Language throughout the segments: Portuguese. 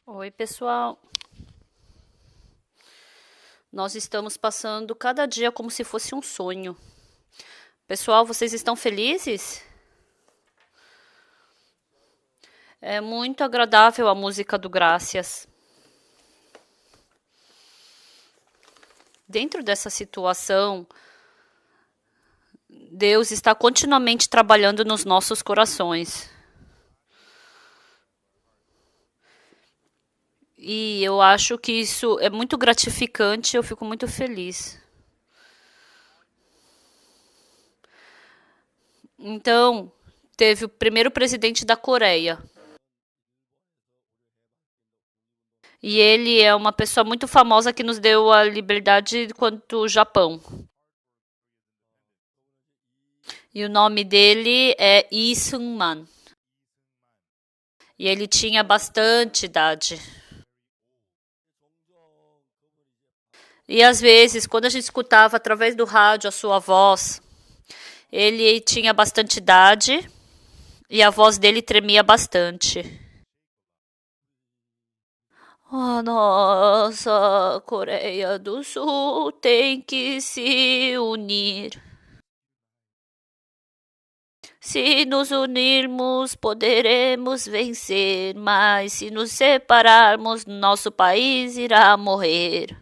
Oi, pessoal. Nós estamos passando cada dia como se fosse um sonho. Pessoal, vocês estão felizes? É muito agradável a música do Gracias. Dentro dessa situação, Deus está continuamente trabalhando nos nossos corações. E eu acho que isso é muito gratificante, eu fico muito feliz. Então, teve o primeiro presidente da Coreia. E ele é uma pessoa muito famosa que nos deu a liberdade quanto o Japão. E o nome dele é Lee Seung-man. E ele tinha bastante idade. E às vezes, quando a gente escutava através do rádio a sua voz, ele tinha bastante idade e a voz dele tremia bastante. A nossa Coreia do Sul tem que se unir. Se nos unirmos, poderemos vencer, mas se nos separarmos, nosso país irá morrer.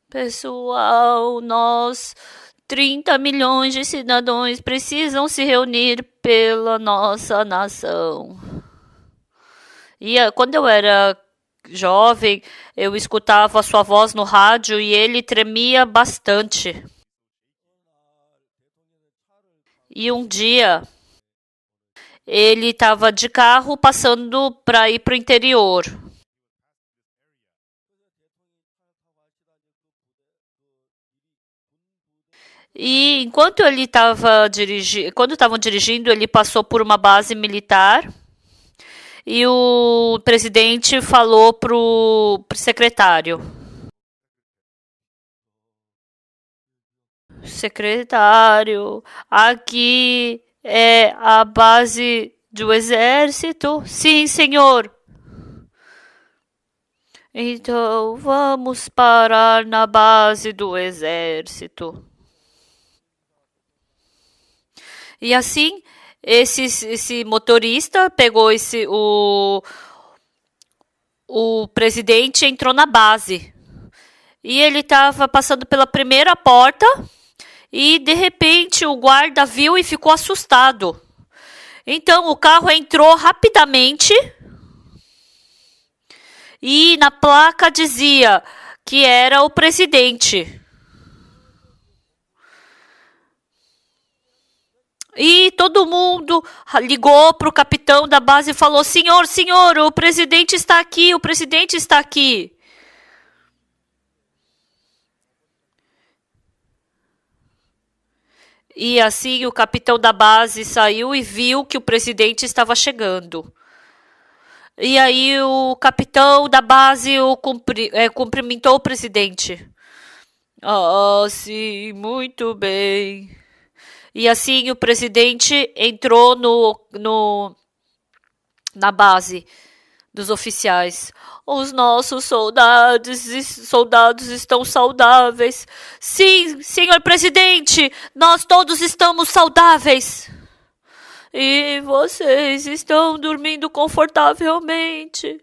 Pessoal, nós, 30 milhões de cidadãos, precisam se reunir pela nossa nação. E quando eu era jovem, eu escutava a sua voz no rádio e ele tremia bastante. E um dia ele estava de carro passando para ir para o interior. E enquanto ele estava dirigindo, quando estavam dirigindo, ele passou por uma base militar e o presidente falou pro secretário: Secretário, aqui é a base do exército? Sim, senhor. Então vamos parar na base do exército. E assim, esse motorista pegou o presidente e entrou na base. E ele estava passando pela primeira porta e de repente o guarda viu e ficou assustado. Então o carro entrou rapidamente e na placa dizia que era o presidente. E todo mundo ligou para o capitão da base e falou: Senhor, senhor, o presidente está aqui, o presidente está aqui. E assim o capitão da base saiu e viu que o presidente estava chegando. E aí o capitão da base cumprimentou o presidente. Ah, sim, muito bem. E assim o presidente entrou na base dos oficiais. Os nossos soldados estão saudáveis. Sim, senhor presidente, nós todos estamos saudáveis. E vocês estão dormindo confortavelmente.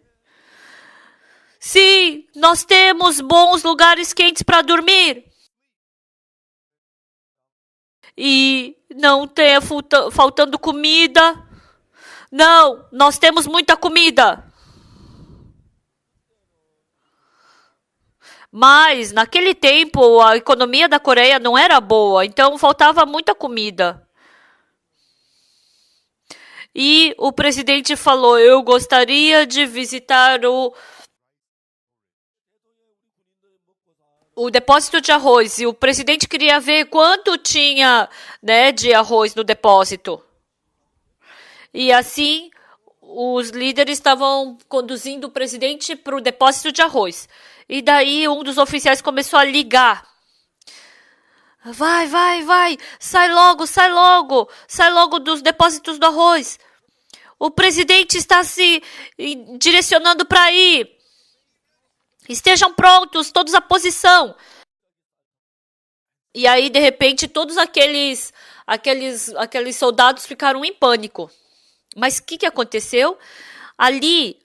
Sim, nós temos bons lugares quentes para dormir. E não tenha faltando comida. Não, nós temos muita comida. Mas naquele tempo a economia da Coreia não era boa, então faltava muita comida. E o presidente falou: eu gostaria de visitar o depósito de arroz. E o presidente queria ver quanto tinha, né, de arroz no depósito. E assim, os líderes estavam conduzindo o presidente para o depósito de arroz. E daí um dos oficiais começou a ligar. Vai, vai, vai, sai logo dos depósitos do arroz. O presidente está se direcionando para ir. Estejam prontos, todos à posição. E aí, de repente, todos aqueles soldados ficaram em pânico. Mas o que aconteceu? Ali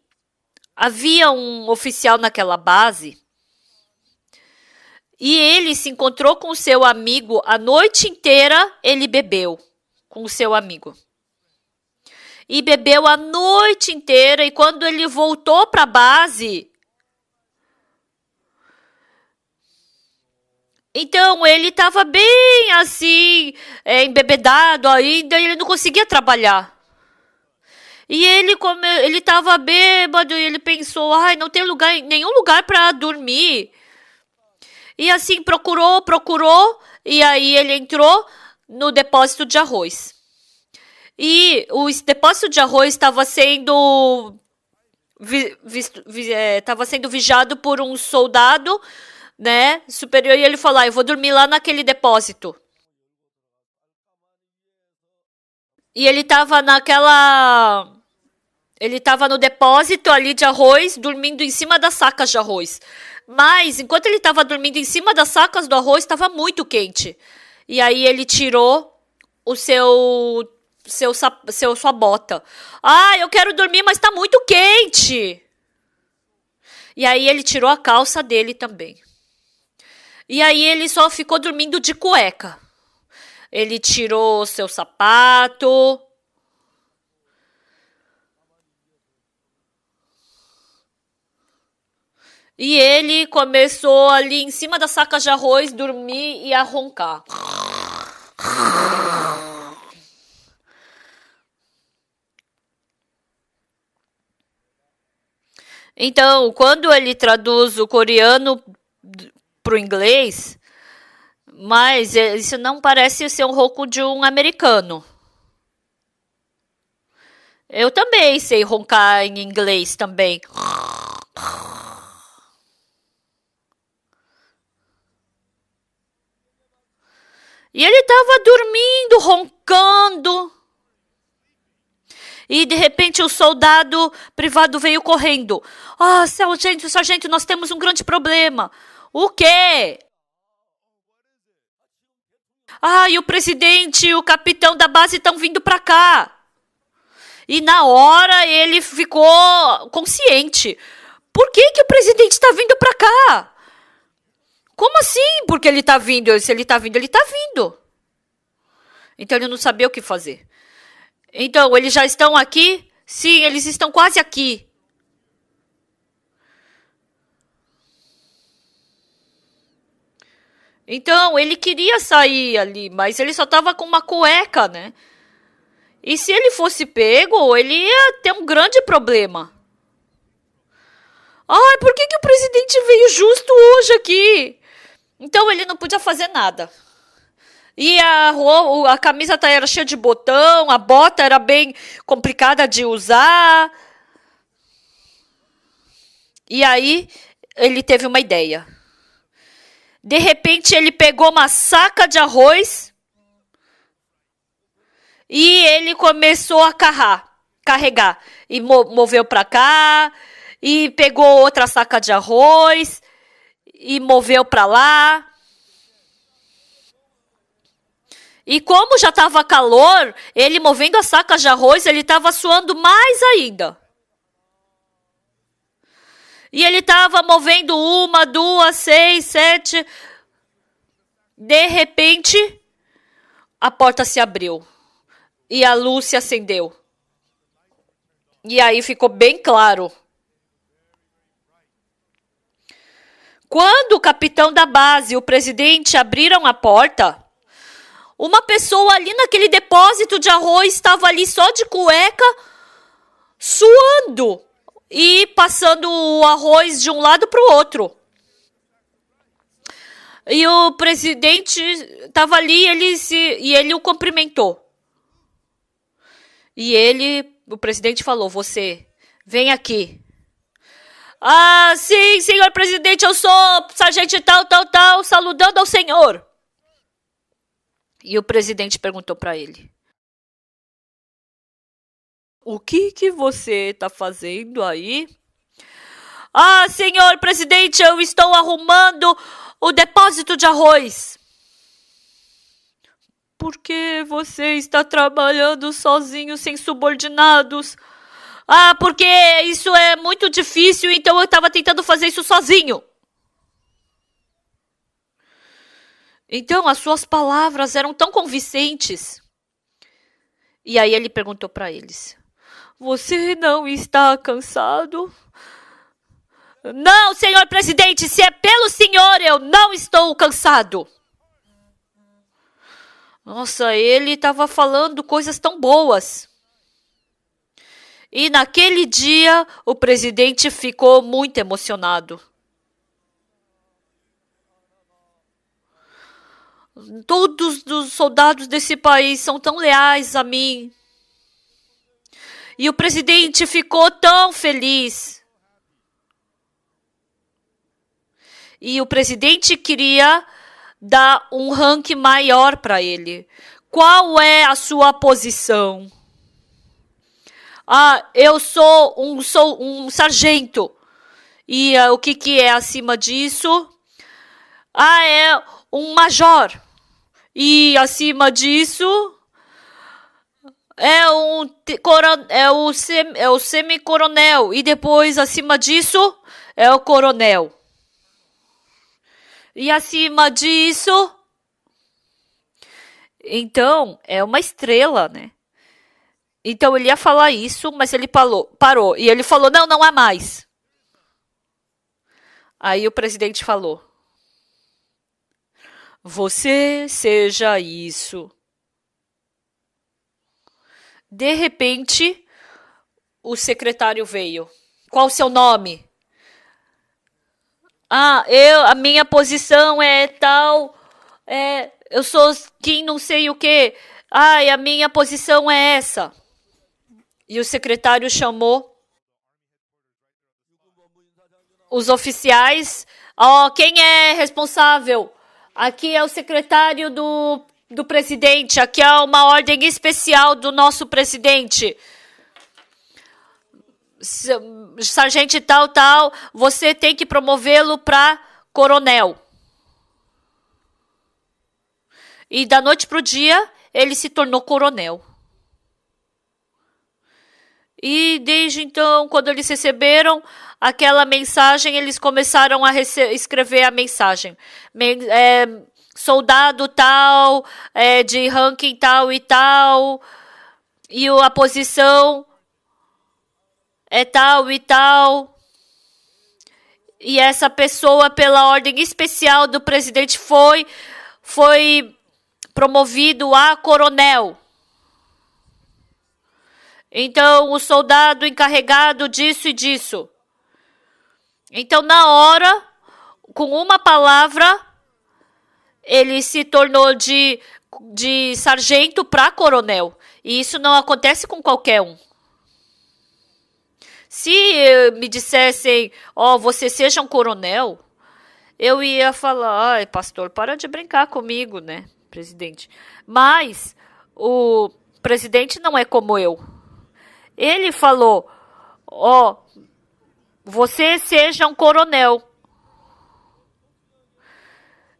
havia um oficial naquela base e ele se encontrou com o seu amigo a noite inteira. Ele bebeu com o seu amigo. E bebeu a noite inteira. E quando ele voltou para a base, então ele estava bem assim, embebedado ainda, e ele não conseguia trabalhar. E ele estava bêbado e ele pensou, ai, não tem nenhum lugar para dormir. E assim procurou, e aí ele entrou no depósito de arroz. E o depósito de arroz estava sendo vigiado por um soldado, né, superior, e ele falou, eu vou dormir lá naquele depósito. E ele estava no depósito ali de arroz, dormindo em cima das sacas de arroz. Mas, enquanto ele estava dormindo em cima das sacas do arroz, estava muito quente. E aí ele tirou sua bota. Ah, eu quero dormir, mas está muito quente. E aí ele tirou a calça dele também. E aí ele só ficou dormindo de cueca. Ele tirou seu sapato. E ele começou ali em cima das sacas de arroz, dormir e a roncar. Então, quando ele traduz o coreano para o inglês, mas isso não parece ser um ronco de um americano. Eu também sei roncar em inglês também. E ele estava dormindo, roncando. E de repente o soldado privado veio correndo. Ah, sargento, nós temos um grande problema. O quê? Ah, e o presidente e o capitão da base estão vindo para cá. E na hora ele ficou consciente. Por que o presidente está vindo para cá? Como assim? Porque ele está vindo. Se ele está vindo, ele está vindo. Então ele não sabia o que fazer. Então, eles já estão aqui? Sim, eles estão quase aqui. Então, ele queria sair ali, mas ele só estava com uma cueca, né? E se ele fosse pego, ele ia ter um grande problema. Ai, por que o presidente veio justo hoje aqui? Então, ele não podia fazer nada. E a camisa era cheia de botão, a bota era bem complicada de usar. E aí, ele teve uma ideia. De repente, ele pegou uma saca de arroz e ele começou a carregar. E moveu para cá, e pegou outra saca de arroz e moveu para lá. E como já estava calor, ele movendo as sacas de arroz, ele estava suando mais ainda. E ele estava movendo 1, 2, 6, 7. De repente, a porta se abriu. E a luz se acendeu. E aí ficou bem claro. Quando o capitão da base e o presidente abriram a porta, uma pessoa ali naquele depósito de arroz estava ali só de cueca, suando e passando o arroz de um lado para o outro. E o presidente estava ali e ele o cumprimentou. E o presidente falou, você, vem aqui. Ah, sim, senhor presidente, eu sou sargento tal, saludando ao senhor. E o presidente perguntou para ele: o que você está fazendo aí? Ah, senhor presidente, eu estou arrumando o depósito de arroz. Por que você está trabalhando sozinho, sem subordinados? Ah, porque isso é muito difícil, então eu estava tentando fazer isso sozinho. Então, as suas palavras eram tão convincentes. E aí ele perguntou para eles: você não está cansado? Não, senhor presidente, se é pelo senhor, eu não estou cansado. Nossa, ele estava falando coisas tão boas. E naquele dia, o presidente ficou muito emocionado. Todos os soldados desse país são tão leais a mim. E o presidente ficou tão feliz. E o presidente queria dar um ranking maior para ele. Qual é a sua posição? Ah, eu sou um sargento. E o que é acima disso? Ah, é um major. E acima disso é o semi-coronel. E depois, acima disso, é o coronel. E acima disso, então, é uma estrela, né? Então, ele ia falar isso, mas ele parou. E ele falou, não há mais. Aí o presidente falou: você seja isso. De repente, o secretário veio. Qual o seu nome? Ah, a minha posição é tal, eu sou quem não sei o que. Ah, e a minha posição é essa. E o secretário chamou os oficiais. Ó, quem é responsável? Aqui é o secretário do presidente. Aqui é uma ordem especial do nosso presidente. Sargento tal, você tem que promovê-lo para coronel. E da noite para o dia, ele se tornou coronel. E desde então, quando eles receberam aquela mensagem, eles começaram a escrever a mensagem. Soldado tal, de ranking tal e tal, e a posição é tal e tal. E essa pessoa, pela ordem especial do presidente, foi promovido a coronel. Então, o soldado encarregado disso e disso. Então, na hora, com uma palavra, ele se tornou de sargento para coronel. E isso não acontece com qualquer um. Se me dissessem, você seja um coronel, eu ia falar, ai, pastor, para de brincar comigo, né, presidente. Mas o presidente não é como eu. Ele falou, você seja um coronel.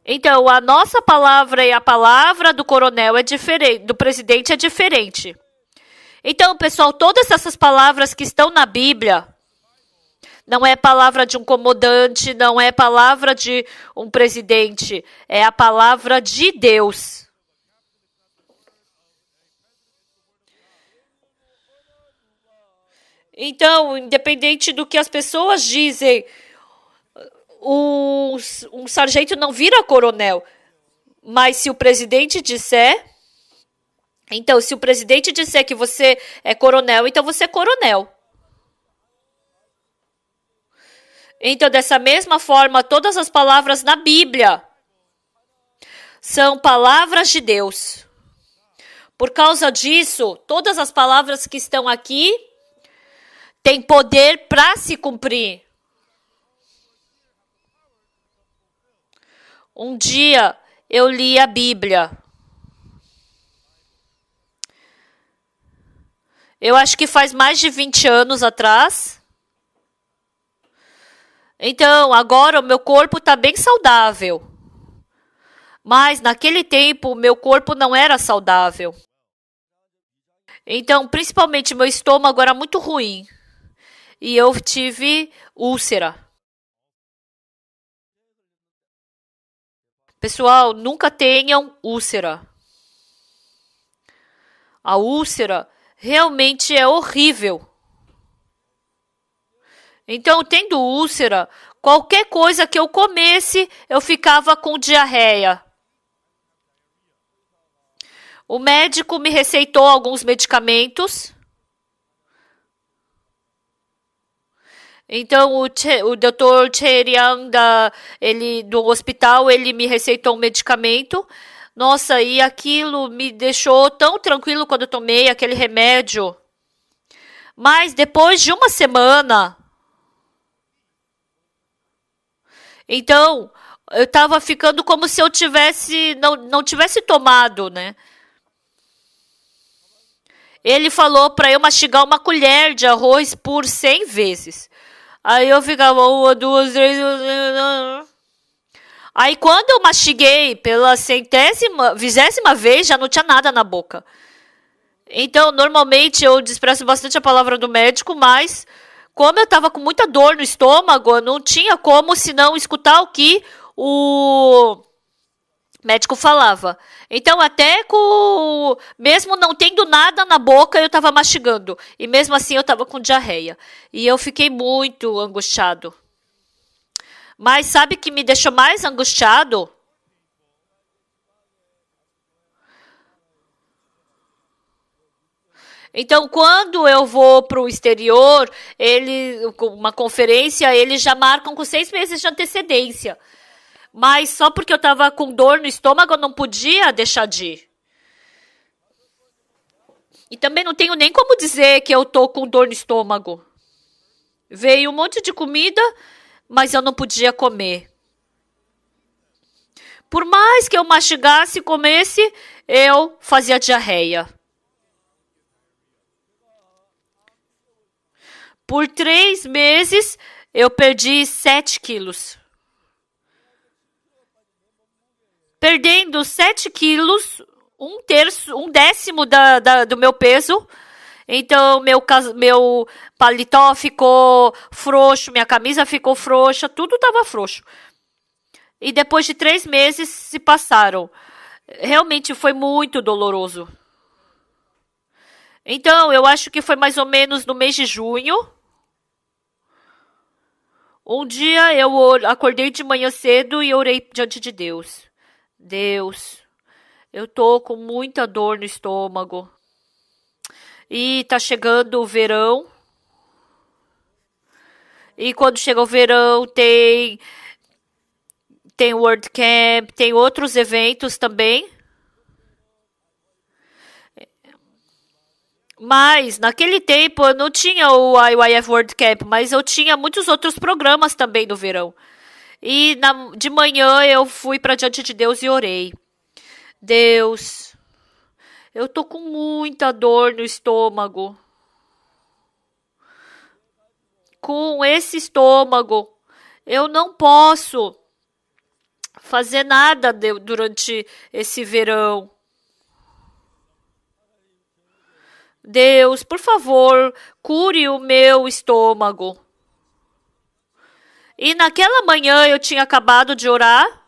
Então, a nossa palavra e a palavra do coronel é diferente, do presidente é diferente. Então, pessoal, todas essas palavras que estão na Bíblia, não é palavra de um comandante, não é palavra de um presidente, é a palavra de Deus. Então, independente do que as pessoas dizem, um sargento não vira coronel. Mas se o presidente disser... Então, se o presidente disser que você é coronel, então você é coronel. Então, dessa mesma forma, todas as palavras na Bíblia são palavras de Deus. Por causa disso, todas as palavras que estão aqui têm poder para se cumprir. Um dia eu li a Bíblia. Eu acho que faz mais de 20 anos atrás. Então, agora o meu corpo está bem saudável. Mas naquele tempo, o meu corpo não era saudável. Então, principalmente, meu estômago era muito ruim. E eu tive úlcera. Pessoal, nunca tenham úlcera. A úlcera realmente é horrível. Então, tendo úlcera, qualquer coisa que eu comesse, eu ficava com diarreia. O médico me receitou alguns medicamentos. Então, o Dr. Cherian do hospital, ele me receitou um medicamento. Nossa, e aquilo me deixou tão tranquilo quando eu tomei aquele remédio. Mas depois de uma semana, então, eu tava ficando como se eu não tivesse tomado, né? Ele falou para eu mastigar uma colher de arroz por 100 vezes. Aí eu ficava uma, duas, três. Aí quando eu mastiguei pela 20ª vez, já não tinha nada na boca. Então, normalmente eu desprezo bastante a palavra do médico, mas como eu estava com muita dor no estômago, eu não tinha como senão escutar o que o médico falava. Então, mesmo não tendo nada na boca, eu estava mastigando. E mesmo assim, eu estava com diarreia. E eu fiquei muito angustiado. Mas sabe o que me deixou mais angustiado? Então, quando eu vou para o exterior, uma conferência, eles já marcam com 6 meses de antecedência. Mas só porque eu estava com dor no estômago, eu não podia deixar de ir. E também não tenho nem como dizer que eu tô com dor no estômago. Veio um monte de comida, mas eu não podia comer. Por mais que eu mastigasse e comesse, eu fazia diarreia. Por 3 meses, eu perdi 7 quilos. Perdendo 7 quilos, um décimo do meu peso. Então, meu paletó ficou frouxo, minha camisa ficou frouxa, tudo estava frouxo. E depois de 3 meses se passaram. Realmente foi muito doloroso. Então, eu acho que foi mais ou menos no mês de junho. Um dia eu acordei de manhã cedo e orei diante de Deus. Deus, eu tô com muita dor no estômago. E tá chegando o verão. E quando chega o verão, tem World Camp, tem outros eventos também. Mas naquele tempo eu não tinha o IYF World Camp, mas eu tinha muitos outros programas também no verão. E de manhã eu fui para diante de Deus e orei. Deus, eu tô com muita dor no estômago. Com esse estômago, eu não posso fazer nada durante esse verão. Deus, por favor, cure o meu estômago. E naquela manhã eu tinha acabado de orar.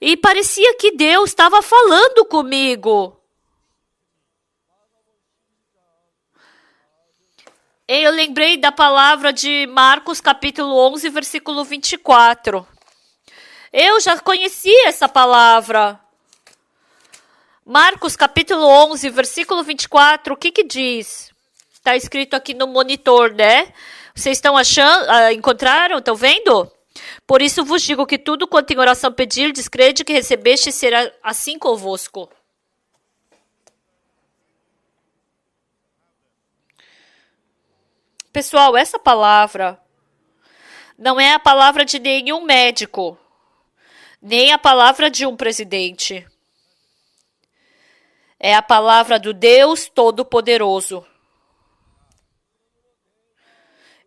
E parecia que Deus estava falando comigo. Eu lembrei da palavra de Marcos capítulo 11, versículo 24. Eu já conhecia essa palavra. Marcos capítulo 11, versículo 24, o que diz? Está escrito aqui no monitor, né? Vocês estão achando? Encontraram? Estão vendo? Por isso vos digo que tudo quanto em oração pedir, descrede que recebeste será assim convosco. Pessoal, essa palavra não é a palavra de nenhum médico, nem a palavra de um presidente. É a palavra do Deus Todo-Poderoso.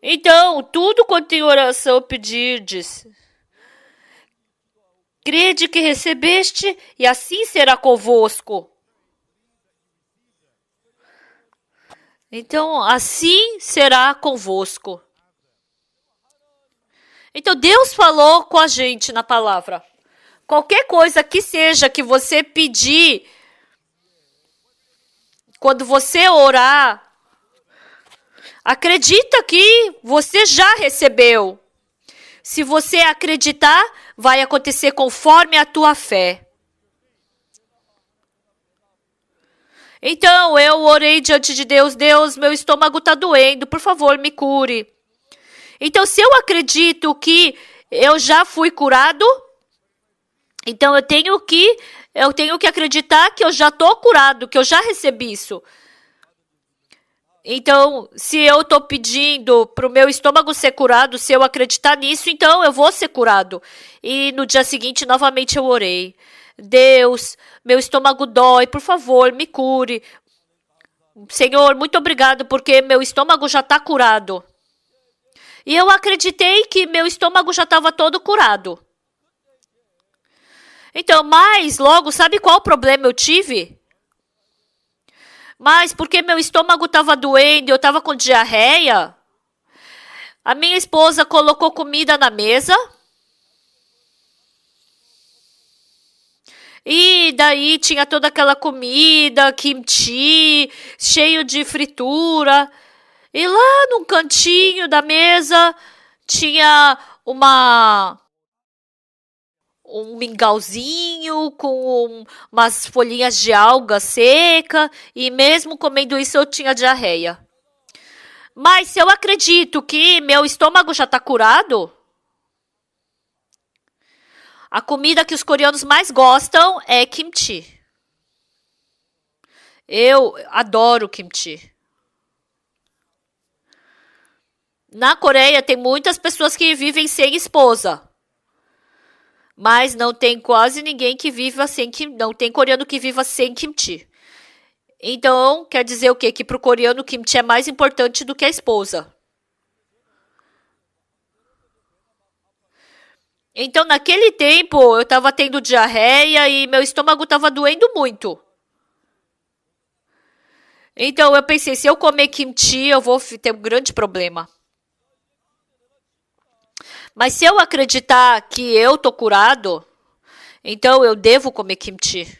Então, tudo quanto em oração pedirdes, crede que recebeste, e assim será convosco. Então, assim será convosco. Então, Deus falou com a gente na palavra. Qualquer coisa que seja que você pedir, quando você orar, acredita que você já recebeu. Se você acreditar, vai acontecer conforme a tua fé. Então, eu orei diante de Deus. Deus, meu estômago está doendo, por favor, me cure. Então, se eu acredito que eu já fui curado, então eu tenho que acreditar que eu já estou curado, que eu já recebi isso. Então, se eu estou pedindo para o meu estômago ser curado, se eu acreditar nisso, então eu vou ser curado. E no dia seguinte, novamente eu orei. Deus, meu estômago dói, por favor, me cure. Senhor, muito obrigado, porque meu estômago já está curado. E eu acreditei que meu estômago já estava todo curado. Então, mas logo, sabe qual problema eu tive? Mas porque meu estômago estava doendo, eu estava com diarreia, a minha esposa colocou comida na mesa. E daí tinha toda aquela comida, kimchi, cheio de fritura. E lá num cantinho da mesa tinha um mingauzinho com umas folhinhas de alga seca. E mesmo comendo isso eu tinha diarreia. Mas se eu acredito que meu estômago já está curado, a comida que os coreanos mais gostam é kimchi. Eu adoro kimchi. Na Coreia tem muitas pessoas que vivem sem esposa. Mas não tem quase ninguém que viva sem kimchi. Não tem coreano que viva sem kimchi. Então, quer dizer o quê? Que para o coreano kimchi é mais importante do que a esposa. Então, naquele tempo, eu estava tendo diarreia e meu estômago estava doendo muito. Então, eu pensei, se eu comer kimchi, eu vou ter um grande problema. Mas se eu acreditar que eu tô curado, então eu devo comer kimchi.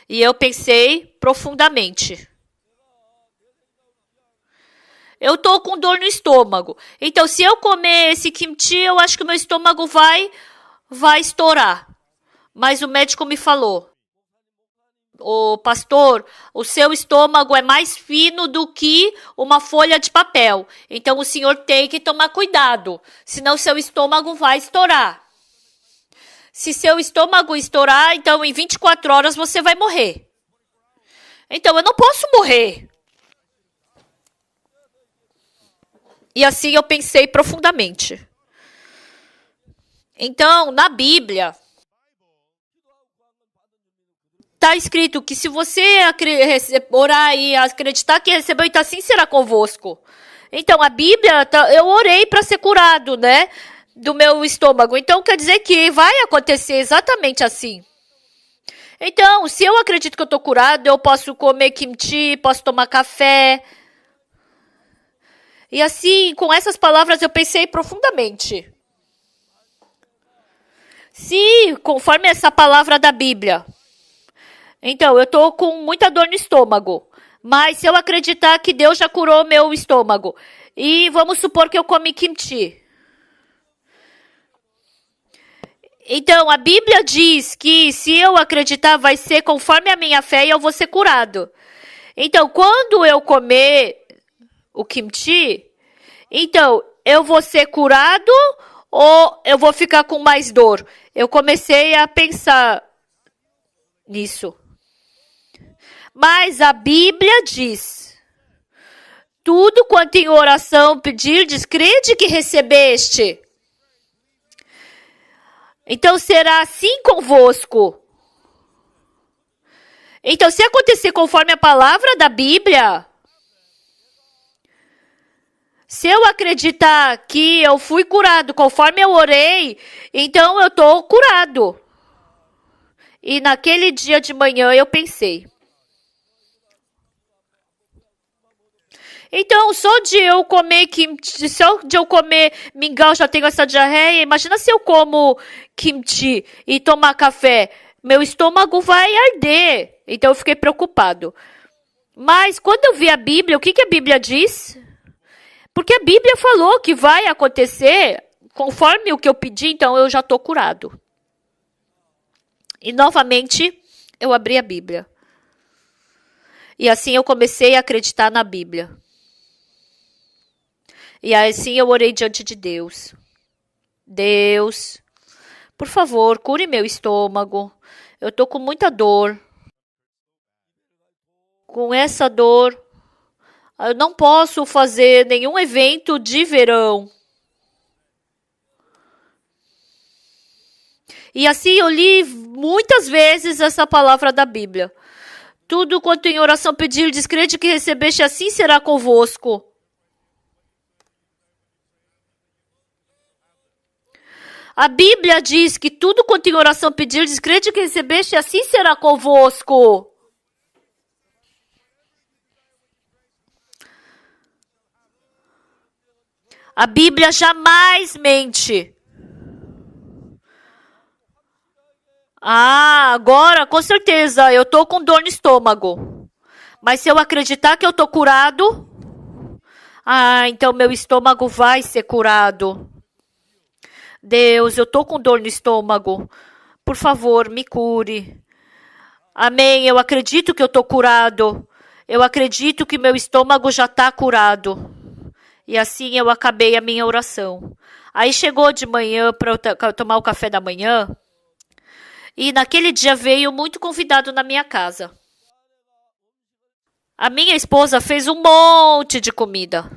E eu pensei profundamente. Eu tô com dor no estômago. Então, se eu comer esse kimchi, eu acho que o meu estômago vai estourar. Mas o médico me falou: "Ô, pastor, o seu estômago é mais fino do que uma folha de papel. Então, o senhor tem que tomar cuidado, senão seu estômago vai estourar. Se seu estômago estourar, então em 24 horas você vai morrer. Então, eu não posso morrer." E assim eu pensei profundamente. Então, na Bíblia, está escrito que se você orar e acreditar que recebeu, então assim será convosco. Então, a Bíblia, eu orei para ser curado, né? Do meu estômago. Então, quer dizer que vai acontecer exatamente assim. Então, se eu acredito que eu estou curado, eu posso comer kimchi, posso tomar café. E assim, com essas palavras, eu pensei profundamente. Se, conforme essa palavra da Bíblia, então, eu estou com muita dor no estômago. Mas se eu acreditar que Deus já curou meu estômago, e vamos supor que eu comi kimchi. Então, a Bíblia diz que se eu acreditar, vai ser conforme a minha fé e eu vou ser curado. Então, quando eu comer o kimchi, então, eu vou ser curado ou eu vou ficar com mais dor? Eu comecei a pensar nisso. Mas a Bíblia diz: tudo quanto em oração pedirdes, crede que recebeste. Então será assim convosco. Então, se acontecer conforme a palavra da Bíblia, se eu acreditar que eu fui curado conforme eu orei, então eu estou curado. E naquele dia de manhã eu pensei, então, só de eu comer kimchi, só de eu comer mingau já tenho essa diarreia. Imagina se eu como kimchi e tomar café. Meu estômago vai arder. Então eu fiquei preocupado. Mas quando eu vi a Bíblia, o que a Bíblia diz? Porque a Bíblia falou que vai acontecer conforme o que eu pedi, então eu já estou curado. E novamente eu abri a Bíblia. E assim eu comecei a acreditar na Bíblia. E assim eu orei diante de Deus. Deus, por favor, cure meu estômago. Eu tô com muita dor. Com essa dor, eu não posso fazer nenhum evento de verão. E assim eu li muitas vezes essa palavra da Bíblia. Tudo quanto em oração pedir, descrede que recebeste, assim será convosco. A Bíblia diz que tudo quanto em oração pedir, descrede que recebeste, assim será convosco. A Bíblia jamais mente. Ah, agora, com certeza, eu tô com dor no estômago. Mas se eu acreditar que eu tô curado, então meu estômago vai ser curado. Deus, eu tô com dor no estômago. Por favor, me cure. Amém. Eu acredito que eu tô curado. Eu acredito que meu estômago já tá curado. E assim eu acabei a minha oração. Aí chegou de manhã para eu tomar o café da manhã. E naquele dia veio muito convidado na minha casa. A minha esposa fez um monte de comida.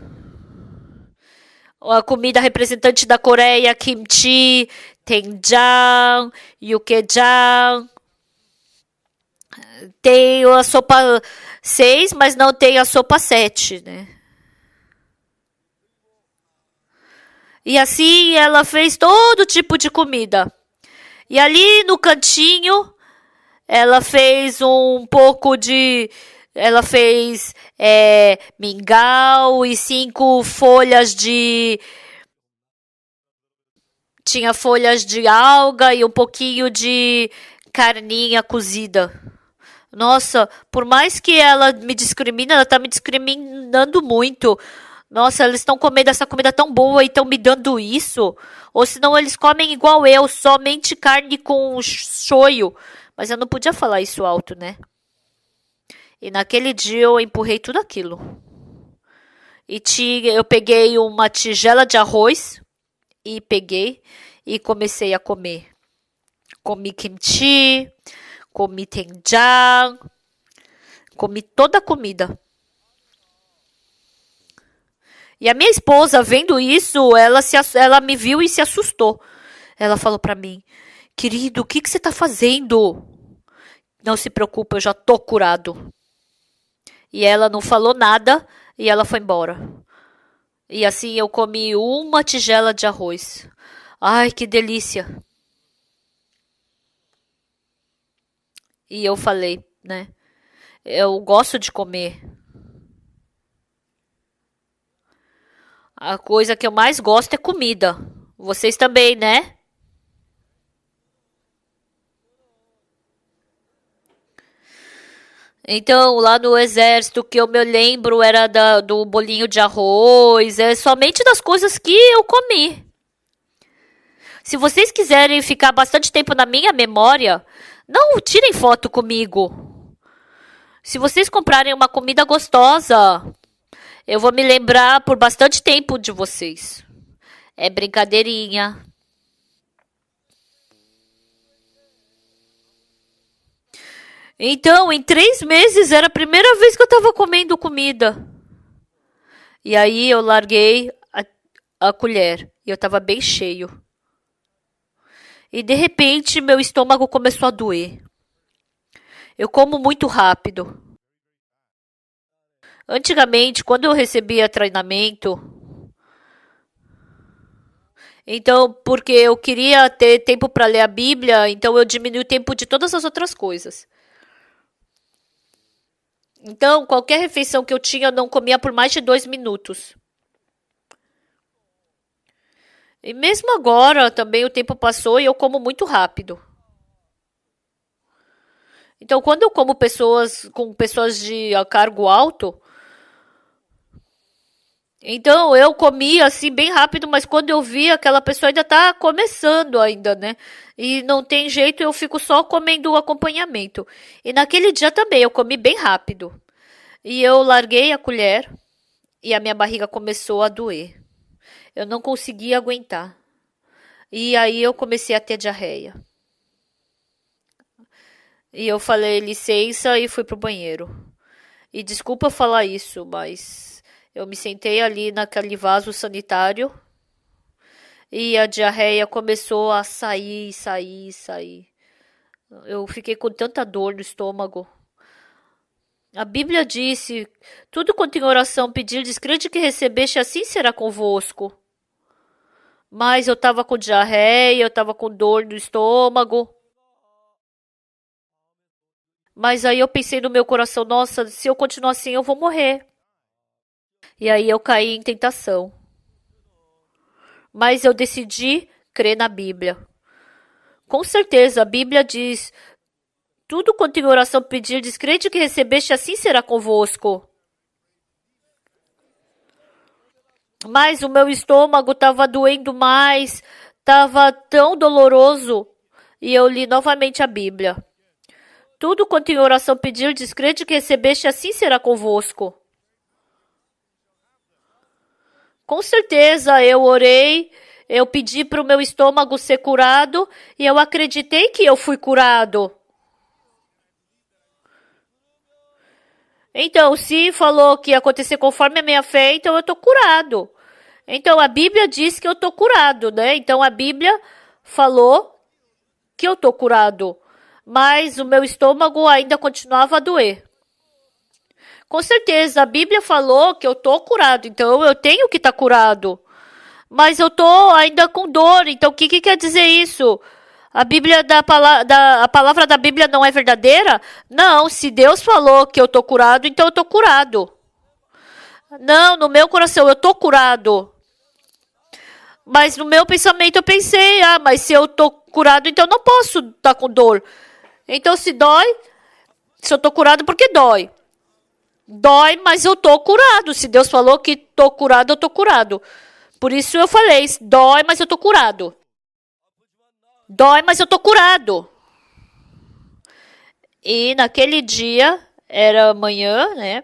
A comida representante da Coreia, kimchi, doenjang, yukgaejang. Tem a sopa 6, mas não tem a sopa 7, né? E assim ela fez todo tipo de comida. E ali no cantinho, ela fez um pouco de... Ela fez mingau e 5 folhas de... Tinha folhas de alga e um pouquinho de carninha cozida. Nossa, por mais que ela me discrimine, ela tá me discriminando muito. Nossa, eles estão comendo essa comida tão boa e estão me dando isso. Ou senão eles comem igual eu, somente carne com shoyu. Mas eu não podia falar isso alto, né? E naquele dia eu empurrei tudo aquilo. E eu peguei uma tigela de arroz e peguei e comecei a comer. Comi kimchi, comi doenjang, comi toda a comida. E a minha esposa, vendo isso, ela me viu e se assustou. Ela falou pra mim, querido, o que você tá fazendo? Não se preocupe, eu já tô curado. E ela não falou nada e ela foi embora. E assim eu comi uma tigela de arroz. Ai, que delícia. E eu falei, né? Eu gosto de comer. A coisa que eu mais gosto é comida. Vocês também, né? Então, lá no exército, o que eu me lembro era do bolinho de arroz, é somente das coisas que eu comi. Se vocês quiserem ficar bastante tempo na minha memória, não tirem foto comigo. Se vocês comprarem uma comida gostosa, eu vou me lembrar por bastante tempo de vocês. É brincadeirinha. Então, em 3 meses, era a primeira vez que eu tava comendo comida. E aí eu larguei a colher. E eu tava bem cheio. E de repente, meu estômago começou a doer. Eu como muito rápido. Antigamente, quando eu recebia treinamento, então, porque eu queria ter tempo para ler a Bíblia, então eu diminui o tempo de todas as outras coisas. Então, qualquer refeição que eu tinha, eu não comia por mais de 2 minutos. E mesmo agora, também o tempo passou e eu como muito rápido. Então, quando eu como com pessoas de cargo alto, então eu comia assim bem rápido, mas quando eu vi aquela pessoa ainda tá começando ainda, né? E não tem jeito, eu fico só comendo o acompanhamento. E naquele dia também eu comi bem rápido. E eu larguei a colher e a minha barriga começou a doer. Eu não conseguia aguentar. E aí eu comecei a ter diarreia. E eu falei licença e fui pro banheiro. E desculpa falar isso, mas eu me sentei ali naquele vaso sanitário e a diarreia começou a sair, sair, sair. Eu fiquei com tanta dor no estômago. A Bíblia disse: tudo quanto em oração pedirdes, crede que recebeste, assim será convosco. Mas eu tava com diarreia, eu tava com dor no estômago. Mas aí eu pensei no meu coração, nossa, se eu continuar assim, eu vou morrer. E aí eu caí em tentação. Mas eu decidi crer na Bíblia. Com certeza, a Bíblia diz: tudo quanto em oração pedirdes, crede que recebeste, assim será convosco. Mas o meu estômago estava doendo mais, estava tão doloroso. E eu li novamente a Bíblia. Tudo quanto em oração pedirdes, crede que recebeste, assim será convosco. Com certeza, eu orei, eu pedi para o meu estômago ser curado e eu acreditei que eu fui curado. Então, se falou que ia acontecer conforme a minha fé, então eu estou curado. Então, a Bíblia diz que eu estou curado, né? Então, a Bíblia falou que eu estou curado. Mas o meu estômago ainda continuava a doer. Com certeza, a Bíblia falou que eu estou curado, então eu tenho que estar curado. Mas eu estou ainda com dor, então o que quer dizer isso? A Bíblia a palavra da Bíblia não é verdadeira? Não, se Deus falou que eu estou curado, então eu estou curado. Não, no meu coração eu estou curado. Mas no meu pensamento eu pensei, mas se eu estou curado, então eu não posso estar com dor. Então se dói, se eu estou curado, por que dói? Dói, mas eu estou curado. Se Deus falou que estou curado, eu estou curado. Por isso eu falei, dói, mas eu estou curado. Dói, mas eu estou curado. E naquele dia, era manhã, né?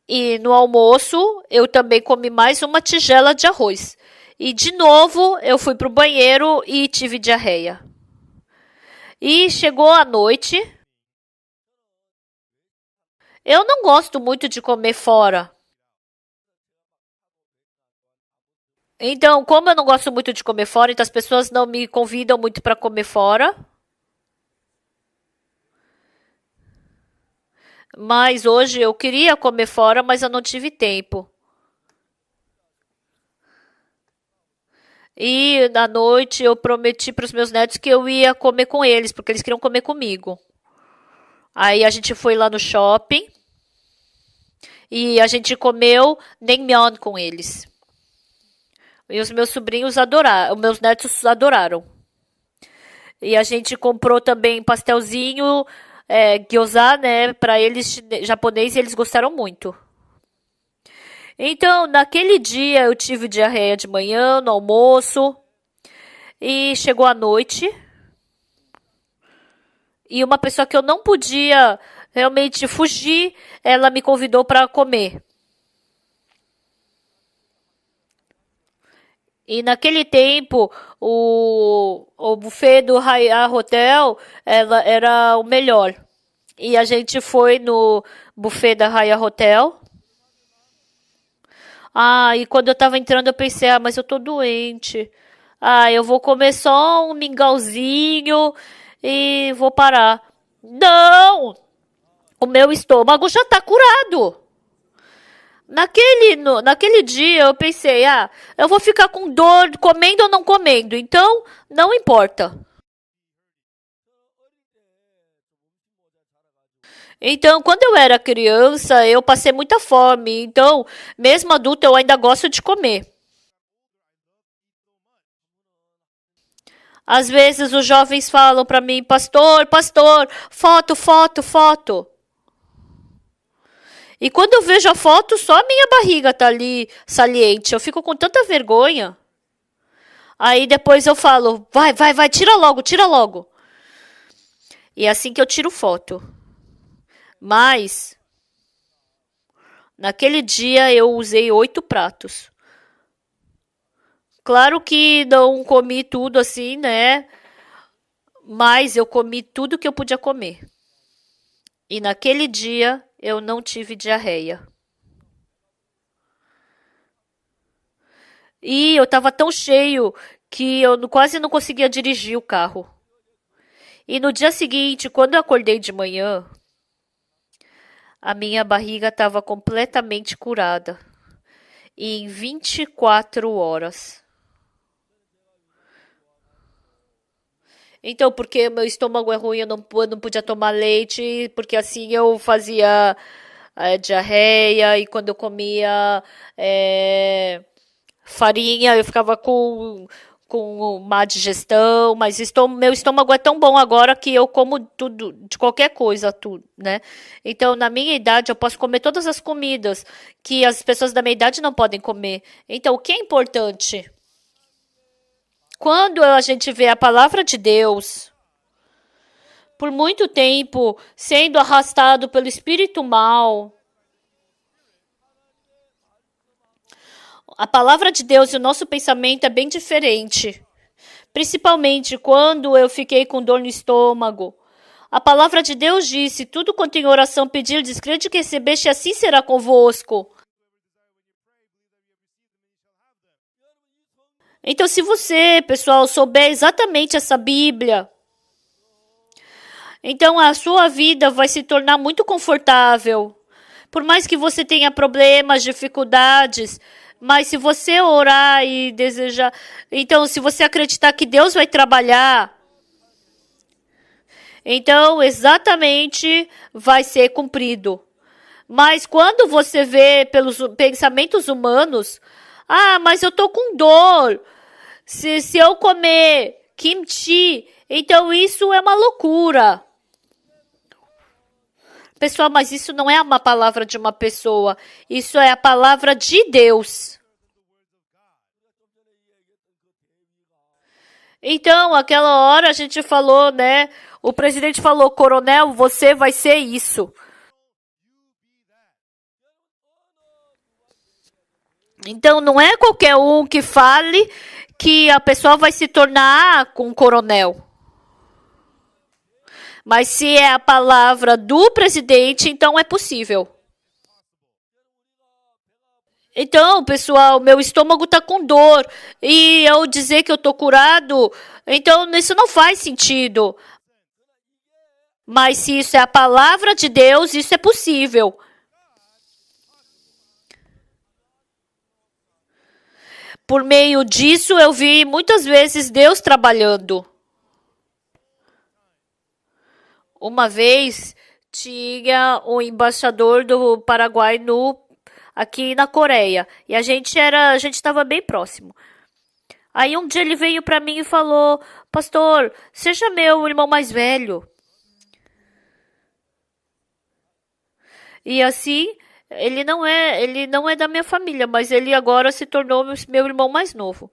E no almoço, eu também comi mais uma tigela de arroz. E de novo, eu fui pro banheiro e tive diarreia. E chegou a noite. Eu não gosto muito de comer fora. Então, como eu não gosto muito de comer fora, então as pessoas não me convidam muito para comer fora. Mas hoje eu queria comer fora, mas eu não tive tempo. E na noite eu prometi para os meus netos que eu ia comer com eles, porque eles queriam comer comigo. Aí a gente foi lá no shopping e a gente comeu naengmyeon com eles. E os meus sobrinhos adoraram, os meus netos adoraram. E a gente comprou também pastelzinho, gyoza, né, para eles japonês e eles gostaram muito. Então, naquele dia eu tive diarreia de manhã, no almoço, e chegou a noite. E uma pessoa que eu não podia realmente fugir, ela me convidou para comer. E naquele tempo, o buffet do Hyatt Hotel era o melhor. E a gente foi no buffet da Hyatt Hotel. E quando eu tava entrando eu pensei, mas eu tô doente. Eu vou comer só um mingauzinho e vou parar. Não! O meu estômago já está curado. Naquele dia eu pensei, eu vou ficar com dor comendo ou não comendo, então não importa. Então, quando eu era criança, eu passei muita fome, então, mesmo adulto, eu ainda gosto de comer. Às vezes os jovens falam para mim, pastor, pastor, foto, foto, foto. E quando eu vejo a foto, só a minha barriga tá ali saliente. Eu fico com tanta vergonha. Aí depois eu falo, vai, vai, vai, tira logo, tira logo. E é assim que eu tiro foto. Mas, naquele dia eu usei 8 pratos. Claro que não comi tudo assim, né? Mas eu comi tudo que eu podia comer. E naquele dia eu não tive diarreia. E eu tava tão cheio que eu quase não conseguia dirigir o carro. E no dia seguinte, quando eu acordei de manhã, a minha barriga estava completamente curada. E em 24 horas. Então, porque meu estômago é ruim, eu não podia tomar leite, porque assim eu fazia diarreia, e quando eu comia farinha, eu ficava com má digestão, mas meu estômago é tão bom agora que eu como tudo, de qualquer coisa, tudo, né? Então, na minha idade, eu posso comer todas as comidas que as pessoas da minha idade não podem comer. Então, o que é importante? Quando a gente vê a palavra de Deus por muito tempo sendo arrastado pelo espírito mal, a palavra de Deus e o nosso pensamento é bem diferente. Principalmente quando eu fiquei com dor no estômago. A palavra de Deus disse: tudo quanto em oração pedirdes, crede que recebeste, assim será convosco. Então, se você, pessoal, souber exatamente essa Bíblia, então a sua vida vai se tornar muito confortável. Por mais que você tenha problemas, dificuldades, mas se você orar e desejar, então se você acreditar que Deus vai trabalhar, então exatamente vai ser cumprido. Mas quando você vê pelos pensamentos humanos, mas eu tô com dor. Se eu comer kimchi, então isso é uma loucura. Pessoal, mas isso não é uma palavra de uma pessoa. Isso é a palavra de Deus. Então, aquela hora a gente falou, né? O presidente falou, coronel, você vai ser isso. Então, não é qualquer um que fale que a pessoa vai se tornar um coronel. Mas se é a palavra do presidente, então é possível. Então, pessoal, meu estômago tá com dor e eu dizer que eu tô curado, então isso não faz sentido. Mas se isso é a palavra de Deus, isso é possível. Por meio disso, eu vi muitas vezes Deus trabalhando. Uma vez tinha um embaixador do Paraguai aqui na Coreia e a gente estava bem próximo. Aí um dia ele veio para mim e falou: "Pastor, seja meu irmão mais velho". E assim, ele não é da minha família, mas ele agora se tornou meu irmão mais novo.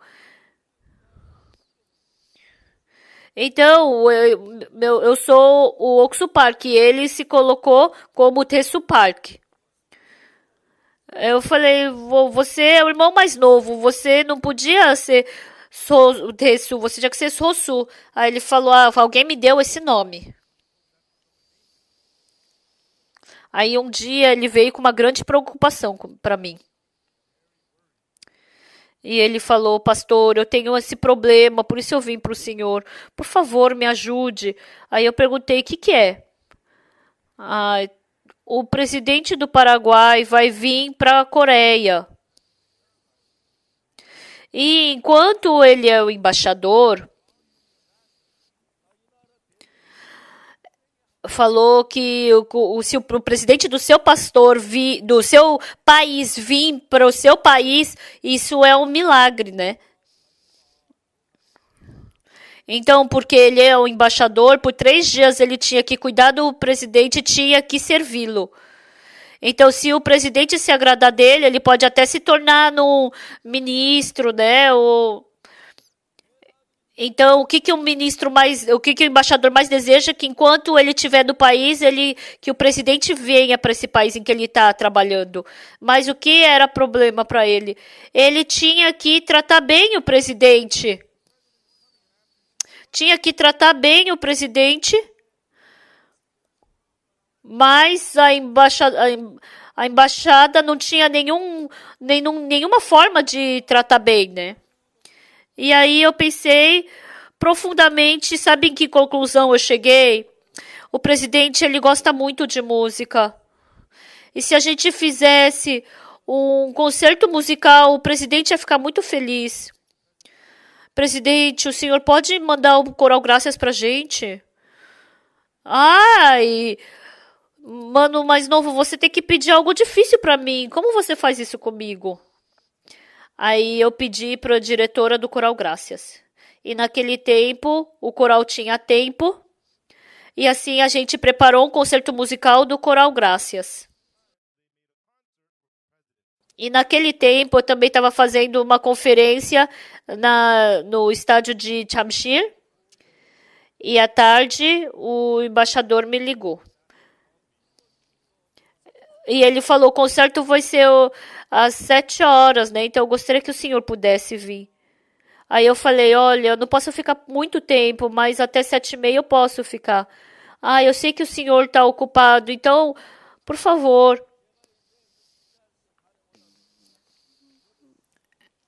Então, eu sou o Oksu Park e ele se colocou como Tetsu Park. Eu falei, você é o irmão mais novo, você não podia ser Tetsu, você tinha que ser Sosu. Aí ele falou, alguém me deu esse nome. Aí um dia ele veio com uma grande preocupação para mim. E ele falou, pastor, eu tenho esse problema, por isso eu vim para o senhor. Por favor, me ajude. Aí eu perguntei, o que é? Ah, o presidente do Paraguai vai vir para a Coreia. E enquanto ele é o embaixador, falou que se o presidente do seu do seu país vir para o seu país, isso é um milagre, né? Então, porque ele é o embaixador, por 3 dias ele tinha que cuidar do presidente, tinha que servi-lo. Então, se o presidente se agradar dele, ele pode até se tornar um ministro, né? Então, o que o embaixador mais deseja é que enquanto ele estiver no país, que o presidente venha para esse país em que ele está trabalhando. Mas o que era problema para ele? Ele tinha que tratar bem o presidente. Tinha que tratar bem o presidente, mas a embaixada não tinha nenhuma forma de tratar bem, né? E aí eu pensei profundamente, sabe em que conclusão eu cheguei? O presidente, ele gosta muito de música. E se a gente fizesse um concerto musical, o presidente ia ficar muito feliz. Presidente, o senhor pode mandar um coral Graças pra gente? Ai, mano mais novo, você tem que pedir algo difícil pra mim. Como você faz isso comigo? Aí eu pedi pra diretora do Coral Graças. E naquele tempo, o coral tinha tempo. E assim a gente preparou um concerto musical do Coral Graças. E naquele tempo eu também estava fazendo uma conferência no estádio de Chamshir. E à tarde o embaixador me ligou. E ele falou: o concerto vai ser às 7 horas, né? Então eu gostaria que o senhor pudesse vir. Aí eu falei: olha, eu não posso ficar muito tempo, mas até 7h30 eu posso ficar. Ah, eu sei que o senhor está ocupado, então, por favor.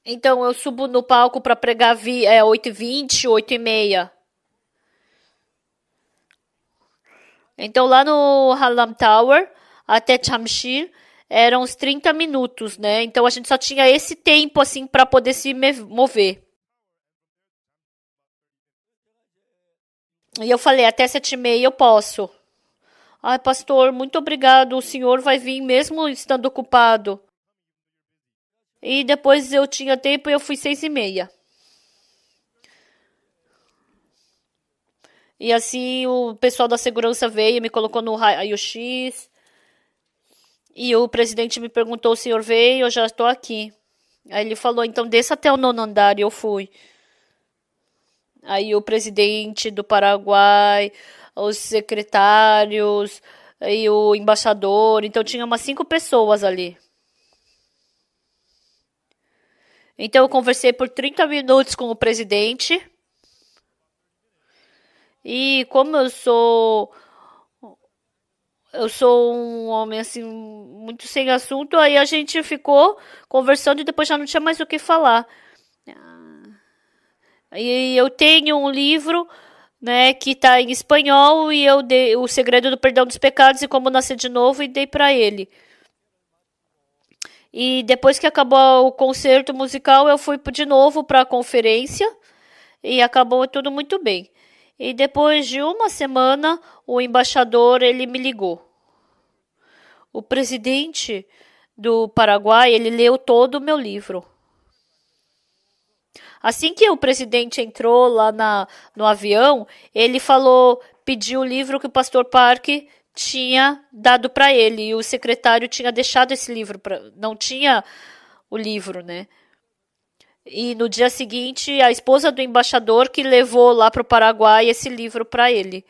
Então eu subo no palco para pregar 8h20, 8h30. Então lá no Hallam Tower até Chamshir eram uns 30 minutos, né? Então a gente só tinha esse tempo assim para poder se mover. E eu falei, até 7h30 eu posso. Ai, pastor, muito obrigado. O senhor vai vir mesmo estando ocupado. E depois eu tinha tempo e eu fui 6h30. E assim o pessoal da segurança veio e me colocou no raio-x. E o presidente me perguntou: o senhor veio? Eu já estou aqui. Aí ele falou: então desça até o 9º andar. E eu fui. Aí o presidente do Paraguai, os secretários e o embaixador. Então tinha umas 5 pessoas ali. Então eu conversei por 30 minutos com o presidente. E como eu sou um homem assim muito sem assunto, aí a gente ficou conversando e depois já não tinha mais o que falar. E eu tenho um livro, né, que está em espanhol e eu dei O Segredo do Perdão dos Pecados e Como Nascer de Novo e dei para ele. E depois que acabou o concerto musical, eu fui de novo para a conferência e acabou tudo muito bem. E depois de uma semana, o embaixador ele me ligou. O presidente do Paraguai, ele leu todo o meu livro. Assim que o presidente entrou lá no avião, ele falou, pediu o livro que o pastor Parque tinha dado para ele. E o secretário tinha deixado esse livro, não tinha o livro, né? E no dia seguinte, a esposa do embaixador que levou lá para o Paraguai esse livro para ele.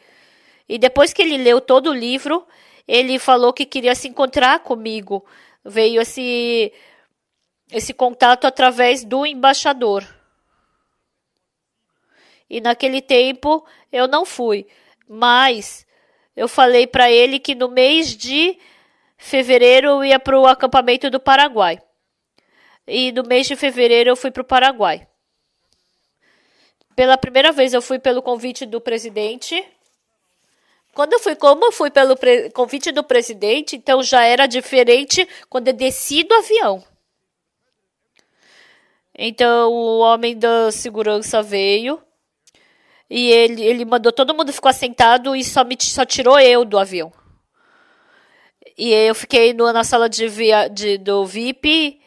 E depois que ele leu todo o livro, ele falou que queria se encontrar comigo. Veio esse contato através do embaixador. E naquele tempo eu não fui, mas eu falei para ele que no mês de fevereiro eu ia para o acampamento do Paraguai. E no mês de fevereiro eu fui para o Paraguai. Pela primeira vez eu fui pelo convite do presidente. Como eu fui pelo convite do presidente, então já era diferente quando eu desci do avião. Então o homem da segurança veio e ele mandou todo mundo ficar sentado e só tirou eu do avião. E eu fiquei na sala do VIP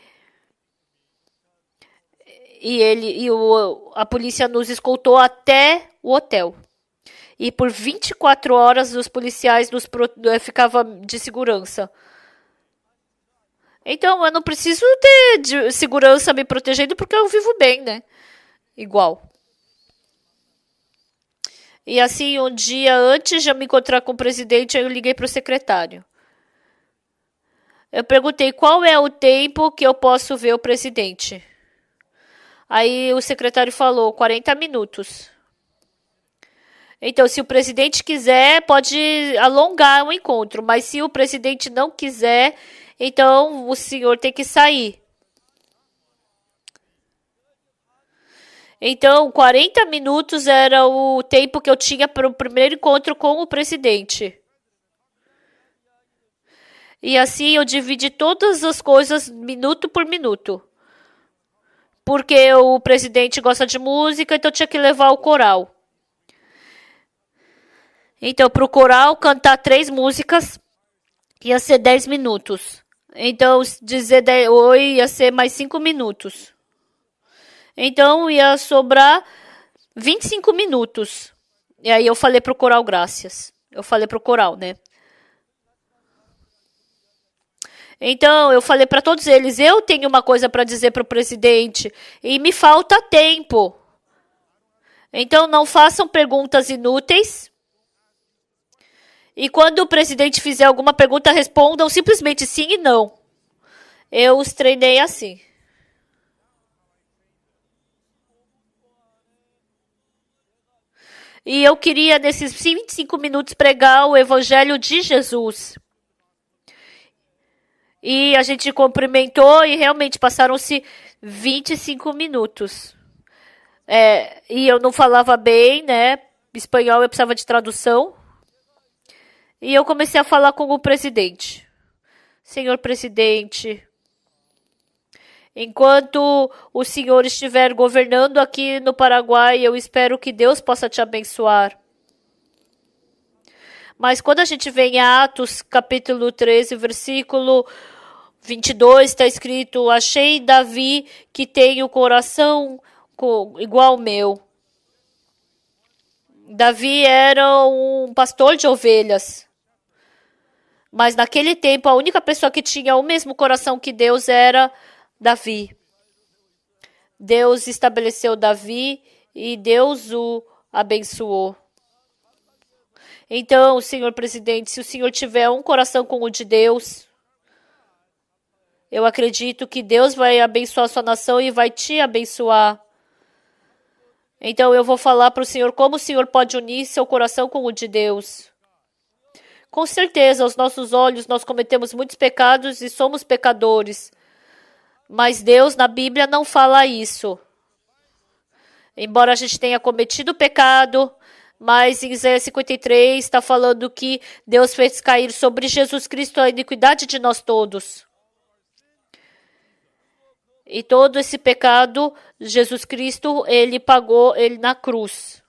a polícia nos escoltou até o hotel. E por 24 horas os policiais ficavam de segurança. Então eu não preciso ter de segurança me protegendo porque eu vivo bem, né? Igual. E assim, um dia antes de eu me encontrar com o presidente, eu liguei para o secretário. Eu perguntei qual é o tempo que eu posso ver o presidente. Aí o secretário falou 40 minutos. Então, se o presidente quiser, pode alongar o encontro. Mas se o presidente não quiser, então o senhor tem que sair. Então, 40 minutos era o tempo que eu tinha para o primeiro encontro com o presidente. E assim eu dividi todas as coisas minuto por minuto. Porque o presidente gosta de música, então tinha que levar o coral. Então, para o coral cantar 3 músicas, ia ser 10 minutos. Então, dizer oi ia ser mais 5 minutos. Então, ia sobrar 25 minutos. E aí eu falei pro coral graças. Eu falei pro coral, né? Então, eu falei para todos eles, eu tenho uma coisa para dizer pro presidente e me falta tempo. Então, não façam perguntas inúteis. E quando o presidente fizer alguma pergunta, respondam simplesmente sim e não. Eu os treinei assim. E eu queria, nesses 25 minutos, pregar o evangelho de Jesus. E a gente cumprimentou e realmente passaram-se 25 minutos. E eu não falava bem, né? Espanhol, eu precisava de tradução. E eu comecei a falar com o presidente. Senhor presidente, enquanto o senhor estiver governando aqui no Paraguai, eu espero que Deus possa te abençoar. Mas quando a gente vê em Atos, capítulo 13, versículo 22, está escrito: achei Davi que tem o coração igual ao meu. Davi era um pastor de ovelhas. Mas naquele tempo, a única pessoa que tinha o mesmo coração que Deus era Davi. Deus estabeleceu Davi e Deus o abençoou. Então, senhor presidente, se o senhor tiver um coração como o de Deus, eu acredito que Deus vai abençoar a sua nação e vai te abençoar. Então, eu vou falar para o senhor como o senhor pode unir seu coração com o de Deus. Com certeza, aos nossos olhos, nós cometemos muitos pecados e somos pecadores. Mas Deus, na Bíblia, não fala isso. Embora a gente tenha cometido pecado, mas em Isaías 53 está falando que Deus fez cair sobre Jesus Cristo a iniquidade de nós todos. E todo esse pecado, Jesus Cristo, ele pagou ele na cruz.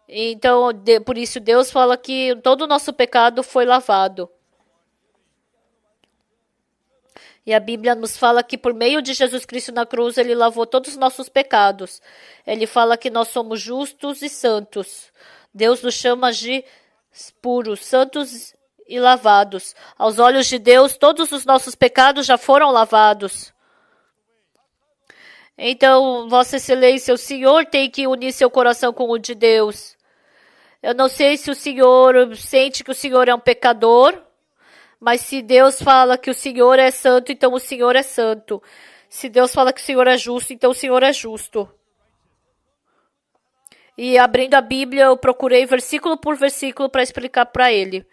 Então, por isso Deus fala que todo o nosso pecado foi lavado. E a Bíblia nos fala que por meio de Jesus Cristo na cruz, ele lavou todos os nossos pecados. Ele fala que nós somos justos e santos. Deus nos chama de puros, santos e lavados. Aos olhos de Deus, todos os nossos pecados já foram lavados. Então, Vossa Excelência, o Senhor tem que unir seu coração com o de Deus. Eu não sei se o Senhor sente que o Senhor é um pecador, mas se Deus fala que o Senhor é santo, então o Senhor é santo. Se Deus fala que o Senhor é justo, então o Senhor é justo. E abrindo a Bíblia, eu procurei versículo por versículo para explicar para ele.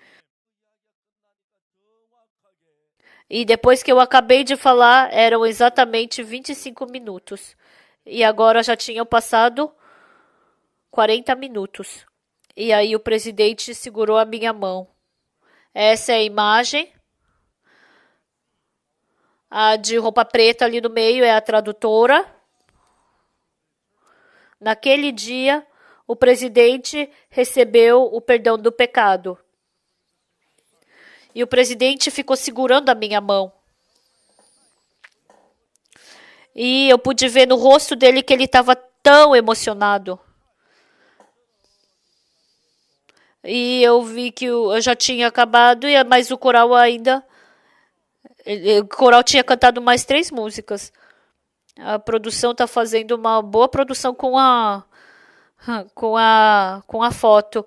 E depois que eu acabei de falar, eram exatamente 25 minutos. E agora já tinham passado 40 minutos. E aí o presidente segurou a minha mão. Essa é a imagem. A de roupa preta ali no meio é a tradutora. Naquele dia, o presidente recebeu o perdão do pecado. E o presidente ficou segurando a minha mão. E eu pude ver no rosto dele que ele estava tão emocionado. E eu vi que eu já tinha acabado, mas o coral ainda... O coral tinha cantado mais 3 músicas. A produção está fazendo uma boa produção com a foto.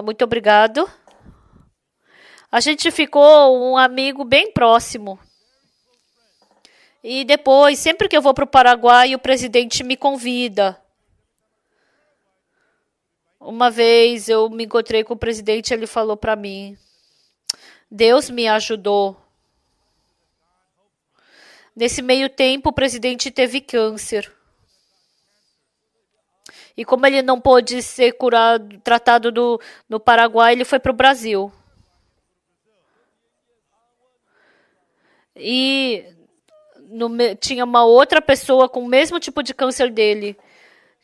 Muito obrigado. A gente ficou um amigo bem próximo. E depois, sempre que eu vou para o Paraguai, o presidente me convida. Uma vez eu me encontrei com o presidente, ele falou para mim: Deus me ajudou. Nesse meio tempo, o presidente teve câncer. E como ele não pôde ser curado, tratado no Paraguai, ele foi para o Brasil. E tinha uma outra pessoa com o mesmo tipo de câncer dele,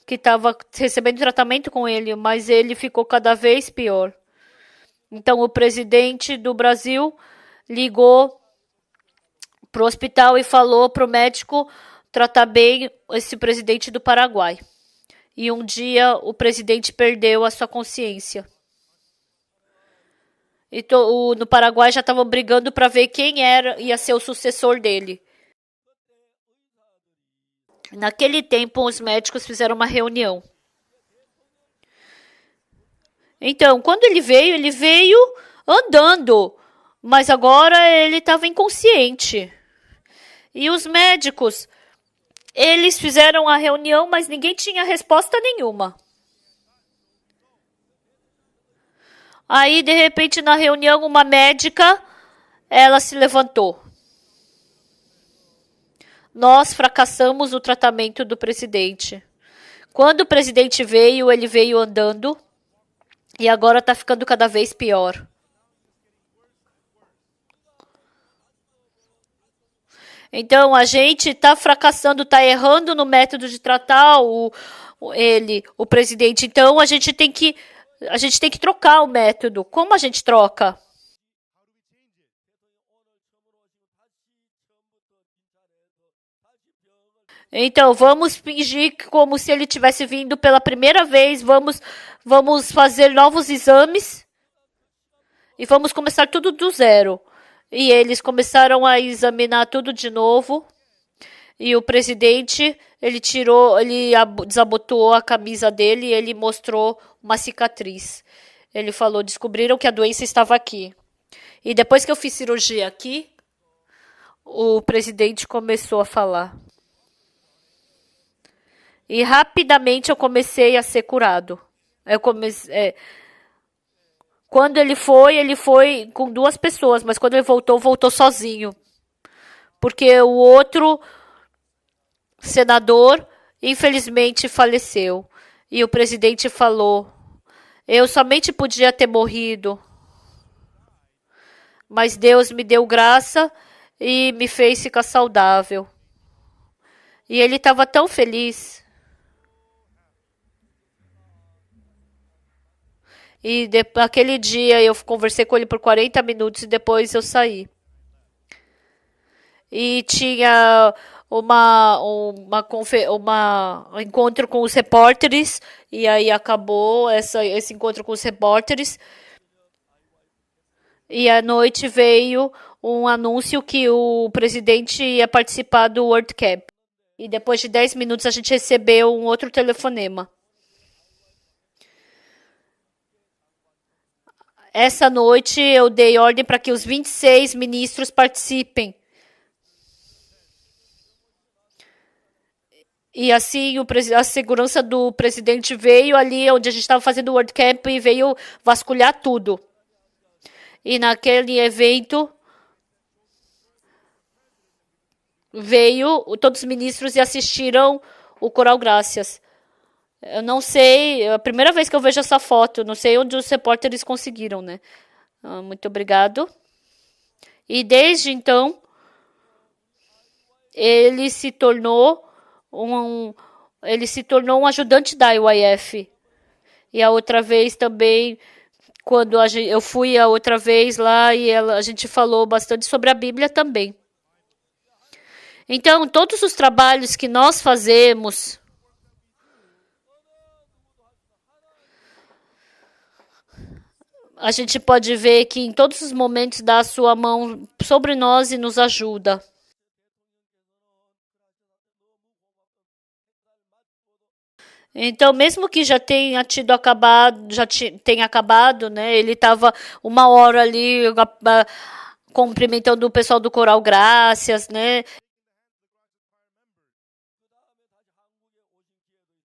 que estava recebendo tratamento com ele, mas ele ficou cada vez pior. Então o presidente do Brasil ligou pro hospital e falou pro médico tratar bem esse presidente do Paraguai. E um dia o presidente perdeu a sua consciência. E no Paraguai já estavam brigando para ver quem ia ser o sucessor dele. Naquele tempo, os médicos fizeram uma reunião. Então, quando ele veio andando, mas agora ele estava inconsciente. E os médicos, eles fizeram a reunião, mas ninguém tinha resposta nenhuma. Aí, de repente, na reunião, uma médica, ela se levantou. Nós fracassamos no tratamento do presidente. Quando o presidente veio, ele veio andando e agora está ficando cada vez pior. Então, a gente está fracassando, está errando no método de tratar o presidente. Então, a gente tem que trocar o método. Como a gente troca? Então, vamos fingir como se ele tivesse vindo pela primeira vez. Vamos fazer novos exames e vamos começar tudo do zero. E eles começaram a examinar tudo de novo. E o presidente, ele desabotoou a camisa dele e ele mostrou uma cicatriz. Ele falou: descobriram que a doença estava aqui. E depois que eu fiz cirurgia aqui, o presidente começou a falar. E rapidamente eu comecei a ser curado. Quando ele foi com 2 pessoas, mas quando ele voltou sozinho. Porque o outro senador, infelizmente, faleceu. E o presidente falou: eu somente podia ter morrido, mas Deus me deu graça e me fez ficar saudável. E ele estava tão feliz. E naquele dia eu conversei com ele por 40 minutos e depois eu saí. E tinha um encontro com os repórteres. E aí acabou esse encontro com os repórteres. E à noite veio um anúncio que o presidente ia participar do World Cup. E depois de 10 minutos a gente recebeu um outro telefonema. Essa noite eu dei ordem para que os 26 ministros participem. E assim a segurança do presidente veio ali onde a gente estava fazendo o World Camp e veio vasculhar tudo. E naquele evento veio todos os ministros e assistiram o Coral Graças. Eu não sei, é a primeira vez que eu vejo essa foto, não sei onde os repórteres conseguiram, né? Muito obrigado. E desde então, ele se tornou um, ele se tornou um ajudante da IYF. E a outra vez também, quando eu fui a outra vez lá e a gente falou bastante sobre a Bíblia também. Então, todos os trabalhos que nós fazemos, a gente pode ver que em todos os momentos dá a sua mão sobre nós e nos ajuda. Então, mesmo que já tenha tido acabado, tenha acabado, né? Ele estava uma hora ali cumprimentando o pessoal do Coral Graças, né?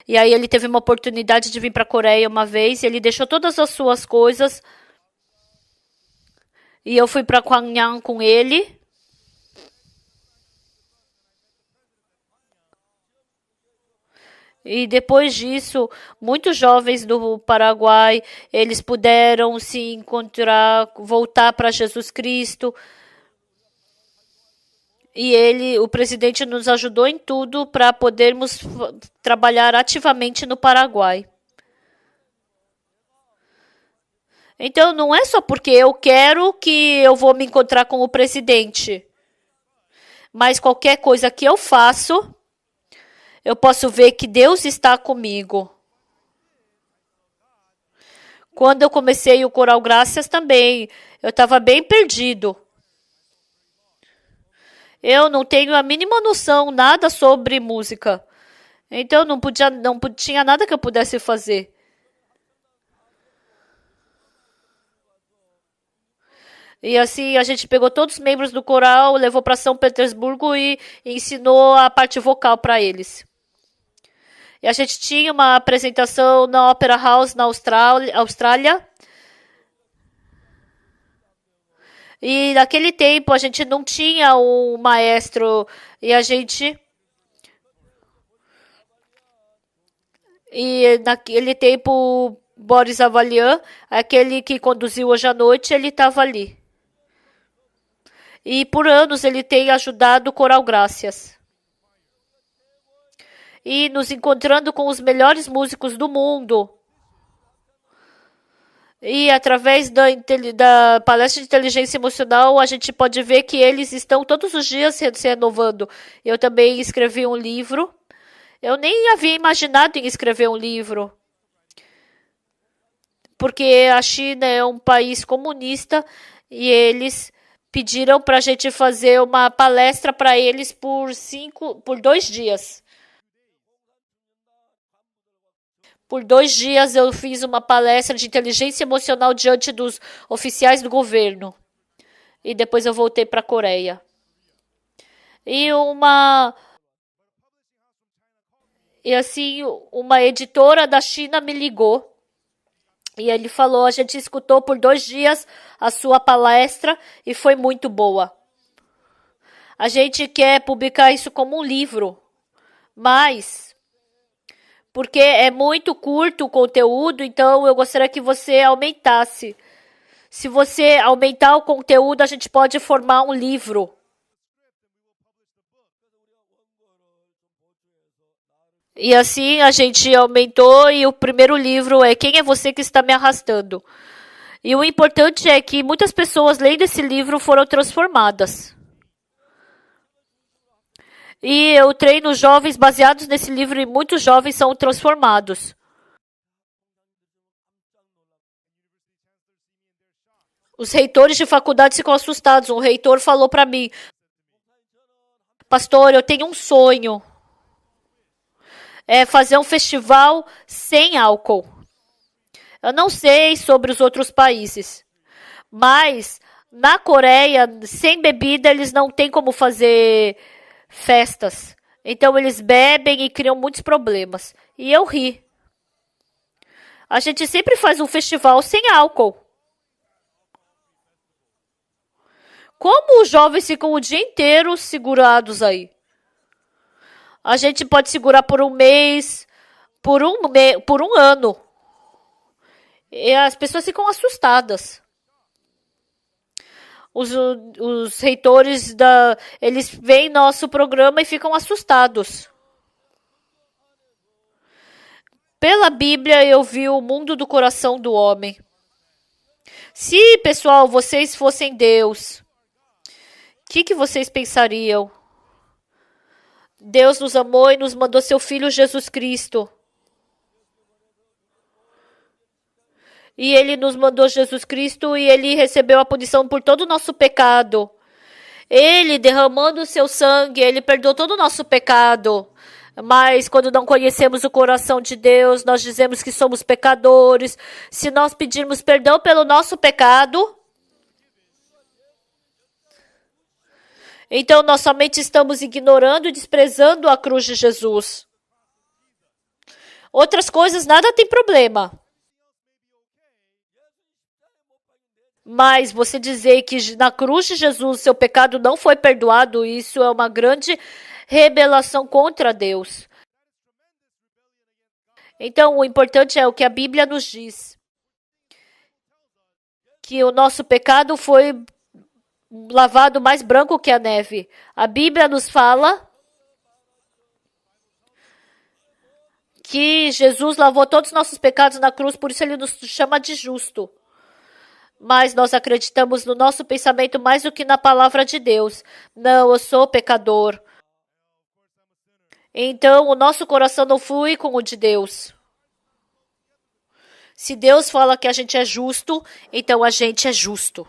E aí ele teve uma oportunidade de vir para a Coreia uma vez, e ele deixou todas as suas coisas e eu fui para Gwangyang com ele. E depois disso, muitos jovens do Paraguai, eles puderam se encontrar, voltar para Jesus Cristo. E o presidente nos ajudou em tudo para podermos trabalhar ativamente no Paraguai. Então, não é só porque eu quero que eu vou me encontrar com o presidente. Mas qualquer coisa que eu faço, eu posso ver que Deus está comigo. Quando eu comecei o Coral Graças também, eu estava bem perdido. Eu não tenho a mínima noção nada sobre música. Então não tinha nada que eu pudesse fazer. E assim a gente pegou todos os membros do coral, levou para São Petersburgo e ensinou a parte vocal para eles. E a gente tinha uma apresentação na Opera House na Austrália. E naquele tempo a gente não tinha um maestro e a gente. E naquele tempo, Boris Avalian, aquele que conduziu hoje à noite, ele estava ali. E por anos ele tem ajudado o Coral Graças. E nos encontrando com os melhores músicos do mundo. E através da palestra de inteligência emocional, a gente pode ver que eles estão todos os dias se renovando. Eu também escrevi um livro. Eu nem havia imaginado em escrever um livro. Porque a China é um país comunista e eles pediram para a gente fazer uma palestra para eles por 2 dias. Por 2 dias eu fiz uma palestra de inteligência emocional diante dos oficiais do governo. E depois eu voltei para a Coreia. E assim, uma editora da China me ligou. E ele falou, a gente escutou por 2 dias a sua palestra e foi muito boa. A gente quer publicar isso como um livro. Mas porque é muito curto o conteúdo, então eu gostaria que você aumentasse. Se você aumentar o conteúdo, a gente pode formar um livro. E assim a gente aumentou e o primeiro livro é Quem é Você que Está Me Arrastando? E o importante é que muitas pessoas lendo esse livro foram transformadas. E eu treino jovens baseados nesse livro e muitos jovens são transformados. Os reitores de faculdade ficam assustados. Um reitor falou para mim, pastor, eu tenho um sonho. É fazer um festival sem álcool. Eu não sei sobre os outros países, mas na Coreia, sem bebida, eles não têm como fazer festas. Então eles bebem e criam muitos problemas. E eu ri. A gente sempre faz um festival sem álcool. Como os jovens ficam o dia inteiro segurados aí? A gente pode segurar por um mês, por um ano. E as pessoas ficam assustadas. Os reitores eles veem nosso programa e ficam assustados. Pela Bíblia eu vi o mundo do coração do homem. Se, pessoal, vocês fossem Deus, o que vocês pensariam? Deus nos amou e nos mandou seu Filho Jesus Cristo. E ele nos mandou Jesus Cristo e ele recebeu a punição por todo o nosso pecado. Ele, derramando o seu sangue, ele perdoou todo o nosso pecado. Mas quando não conhecemos o coração de Deus, nós dizemos que somos pecadores. Se nós pedirmos perdão pelo nosso pecado, então nós somente estamos ignorando e desprezando a cruz de Jesus. Outras coisas, nada tem problema. Mas você dizer que na cruz de Jesus seu pecado não foi perdoado, isso é uma grande rebelação contra Deus. Então, o importante é o que a Bíblia nos diz. Que o nosso pecado foi lavado mais branco que a neve. A Bíblia nos fala que Jesus lavou todos os nossos pecados na cruz, por isso ele nos chama de justo. Mas nós acreditamos no nosso pensamento mais do que na palavra de Deus. Não, eu sou pecador. Então, o nosso coração não flui com o de Deus. Se Deus fala que a gente é justo, então a gente é justo.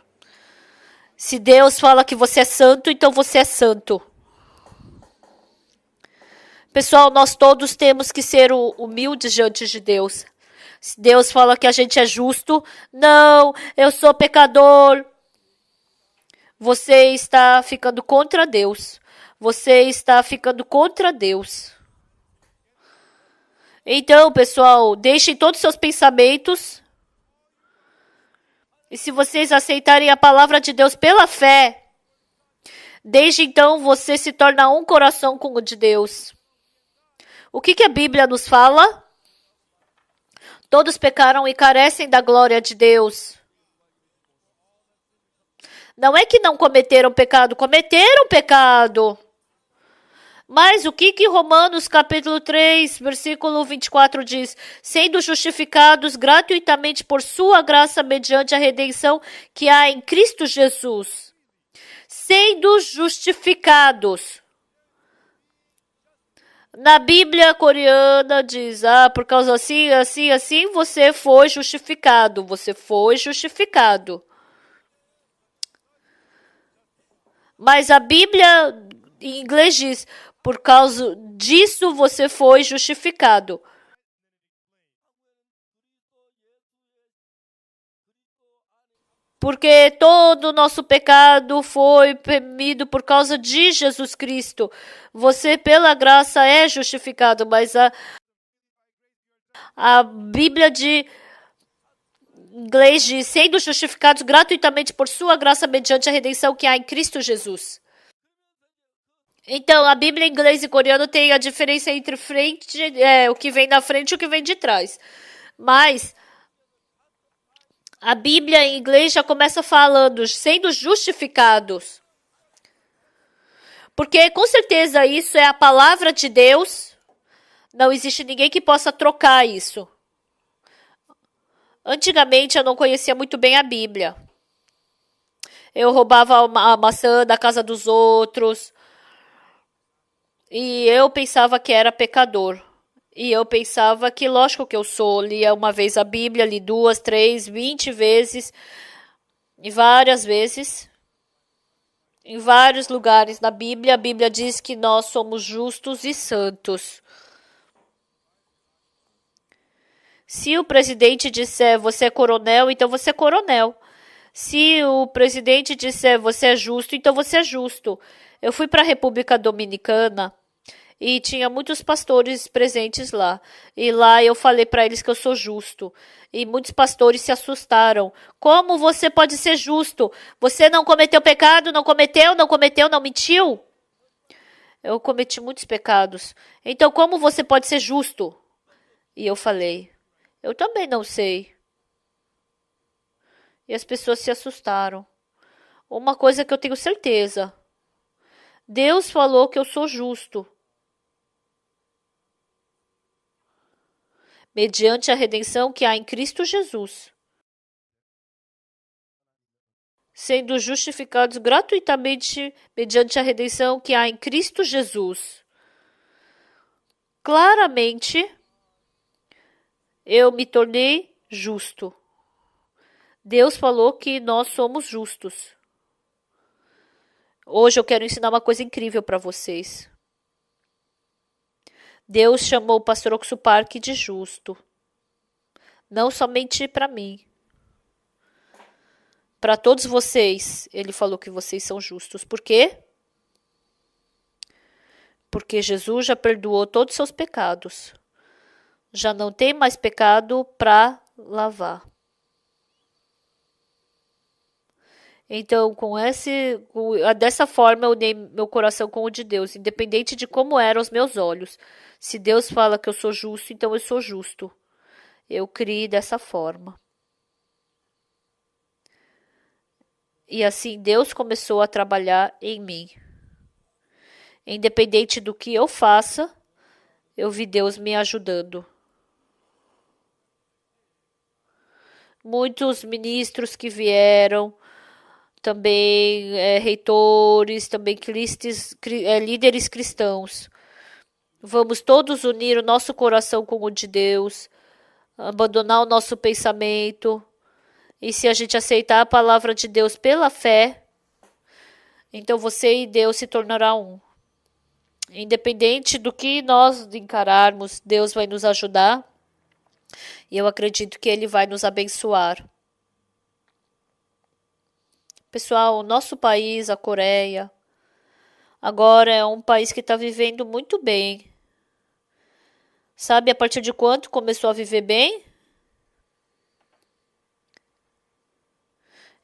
Se Deus fala que você é santo, então você é santo. Pessoal, nós todos temos que ser humildes diante de Deus. Se Deus fala que a gente é justo, não, eu sou pecador. Você está ficando contra Deus. Você está ficando contra Deus. Então, pessoal, deixem todos os seus pensamentos. E se vocês aceitarem a palavra de Deus pela fé, desde então você se torna um coração com o de Deus. O que a Bíblia nos fala? Todos pecaram e carecem da glória de Deus. Não é que não cometeram pecado, cometeram pecado. Mas o que Romanos capítulo 3, versículo 24 diz? Sendo justificados gratuitamente por sua graça mediante a redenção que há em Cristo Jesus. Sendo justificados. Na Bíblia coreana diz, por causa assim, você foi justificado. Você foi justificado. Mas a Bíblia em inglês diz, por causa disso você foi justificado. Porque todo o nosso pecado foi remido por causa de Jesus Cristo. Você, pela graça, é justificado, mas a Bíblia de inglês diz, sendo justificados gratuitamente por sua graça mediante a redenção que há em Cristo Jesus. Então, a Bíblia em inglês e coreano tem a diferença entre frente, o que vem na frente e o que vem de trás. Mas a Bíblia em inglês já começa falando, sendo justificados. Porque com certeza isso é a palavra de Deus. Não existe ninguém que possa trocar isso. Antigamente eu não conhecia muito bem a Bíblia. Eu roubava a maçã da casa dos outros. E eu pensava que era pecador. E eu pensava que, lógico que eu sou, lia uma vez a Bíblia, li 2, 3, 20 vezes, e várias vezes, em vários lugares na Bíblia, a Bíblia diz que nós somos justos e santos. Se o presidente disser você é coronel, então você é coronel. Se o presidente disser você é justo, então você é justo. Eu fui para a República Dominicana e tinha muitos pastores presentes lá. E lá eu falei para eles que eu sou justo. E muitos pastores se assustaram. Como você pode ser justo? Você não cometeu pecado? Não cometeu? Não mentiu? Eu cometi muitos pecados. Então como você pode ser justo? E eu falei: eu também não sei. E as pessoas se assustaram. Uma coisa que eu tenho certeza: Deus falou que eu sou justo, mediante a redenção que há em Cristo Jesus, sendo justificados gratuitamente mediante a redenção que há em Cristo Jesus. Claramente, eu me tornei justo. Deus falou que nós somos justos. Hoje eu quero ensinar uma coisa incrível para vocês. Deus chamou o pastor Oxo Park de justo. Não somente para mim. Para todos vocês, ele falou que vocês são justos. Por quê? Porque Jesus já perdoou todos os seus pecados. Já não tem mais pecado para lavar. Então, dessa forma, eu unei meu coração com o de Deus, independente de como eram os meus olhos. Se Deus fala que eu sou justo, então eu sou justo. Eu criei dessa forma. E assim Deus começou a trabalhar em mim. Independente do que eu faça, eu vi Deus me ajudando. Muitos ministros que vieram, também reitores, também líderes cristãos. Vamos todos unir o nosso coração com o de Deus, abandonar o nosso pensamento. E se a gente aceitar a palavra de Deus pela fé, então você e Deus se tornará um. Independente do que nós encararmos, Deus vai nos ajudar. E eu acredito que Ele vai nos abençoar. Pessoal, o nosso país, a Coreia, agora é um país que está vivendo muito bem. Sabe a partir de quando começou a viver bem?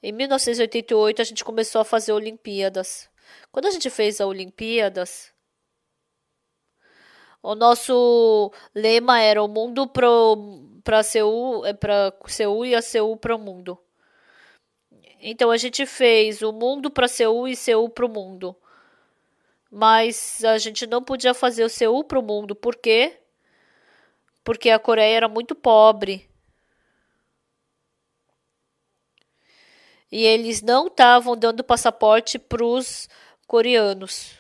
Em 1988 a gente começou a fazer Olimpíadas. Quando a gente fez a Olimpíadas, o nosso lema era o mundo para Seul, para Seul e a Seul para o mundo. Então a gente fez o mundo para Seul e Seul para o mundo. Mas a gente não podia fazer o Seul para o mundo. Por quê? Porque a Coreia era muito pobre. E eles não estavam dando passaporte para os coreanos.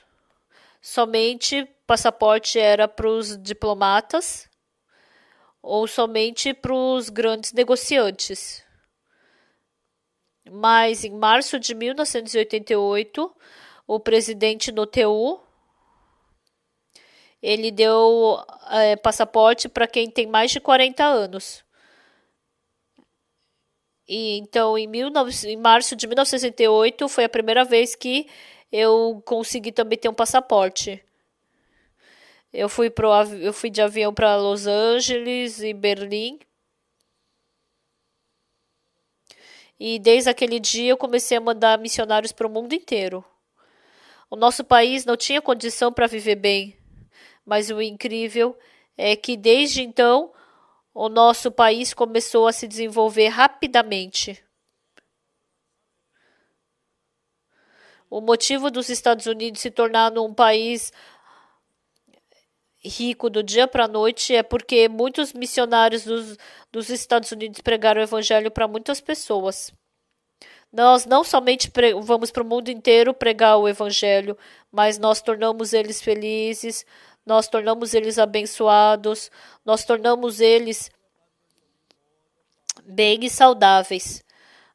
Somente passaporte era para os diplomatas ou somente para os grandes negociantes. Mas em março de 1988, o presidente Noteu, ele deu passaporte para quem tem mais de 40 anos. E então, em março de 1968, foi a primeira vez que eu consegui também ter um passaporte. Eu fui de avião para Los Angeles e Berlim. E desde aquele dia eu comecei a mandar missionários para o mundo inteiro. O nosso país não tinha condição para viver bem, mas o incrível é que desde então o nosso país começou a se desenvolver rapidamente. O motivo dos Estados Unidos se tornar um país rico do dia para a noite é porque muitos missionários dos Estados Unidos pregaram o evangelho para muitas pessoas. Nós não somente vamos para o mundo inteiro pregar o evangelho, mas nós tornamos eles felizes, nós tornamos eles abençoados, nós tornamos eles bem e saudáveis.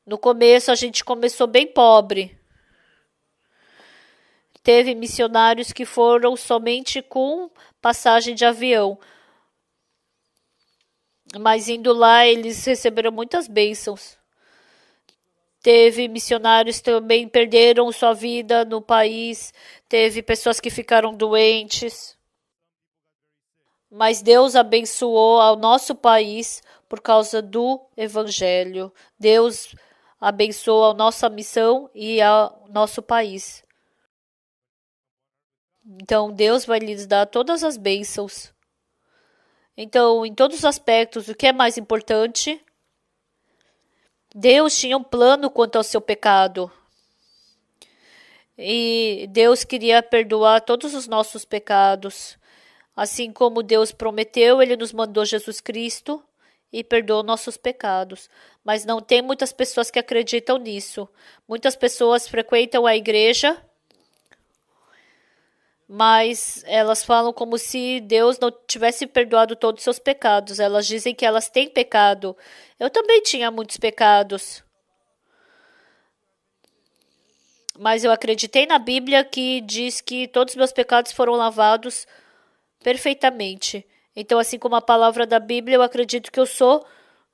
No começo a gente começou bem pobre. Teve missionários que foram somente com passagem de avião. Mas indo lá, eles receberam muitas bênçãos. Teve missionários que também perderam sua vida no país. Teve pessoas que ficaram doentes. Mas Deus abençoou ao nosso país por causa do Evangelho. Deus abençoa a nossa missão e ao nosso país. Então Deus vai lhes dar todas as bênçãos. Então, em todos os aspectos, o que é mais importante? Deus tinha um plano quanto ao seu pecado. E Deus queria perdoar todos os nossos pecados. Assim como Deus prometeu, Ele nos mandou Jesus Cristo e perdoou nossos pecados. Mas não tem muitas pessoas que acreditam nisso. Muitas pessoas frequentam a igreja, mas elas falam como se Deus não tivesse perdoado todos os seus pecados. Elas dizem que elas têm pecado. Eu também tinha muitos pecados. Mas eu acreditei na Bíblia que diz que todos os meus pecados foram lavados perfeitamente. Então, assim como a palavra da Bíblia, eu acredito que eu sou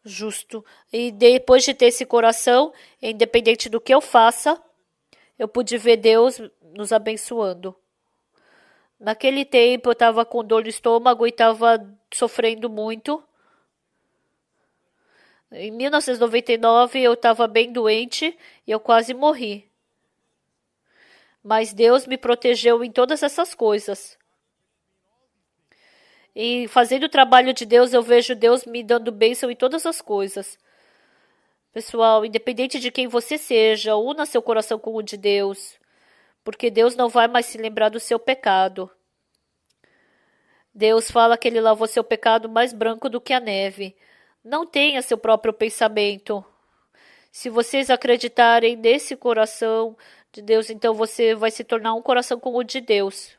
justo. E depois de ter esse coração, independente do que eu faça, eu pude ver Deus nos abençoando. Naquele tempo, eu estava com dor no estômago e estava sofrendo muito. Em 1999, eu estava bem doente e eu quase morri. Mas Deus me protegeu em todas essas coisas. E fazendo o trabalho de Deus, eu vejo Deus me dando bênção em todas as coisas. Pessoal, independente de quem você seja, una seu coração com o de Deus, porque Deus não vai mais se lembrar do seu pecado. Deus fala que Ele lavou seu pecado mais branco do que a neve. Não tenha seu próprio pensamento. Se vocês acreditarem nesse coração de Deus, então você vai se tornar um coração como o de Deus.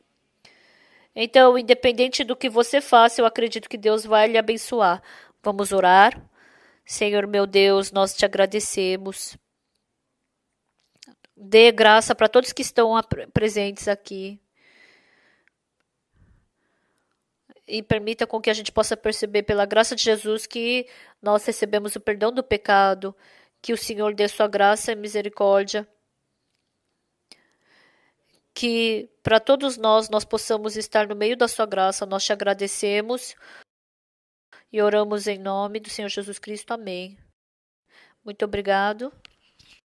Então, independente do que você faça, eu acredito que Deus vai lhe abençoar. Vamos orar? Senhor meu Deus, nós te agradecemos. Dê graça para todos que estão presentes aqui. E permita com que a gente possa perceber pela graça de Jesus que nós recebemos o perdão do pecado, que o Senhor dê sua graça e misericórdia, que para todos nós possamos estar no meio da sua graça. Nós te agradecemos e oramos em nome do Senhor Jesus Cristo. Amém. Muito obrigado.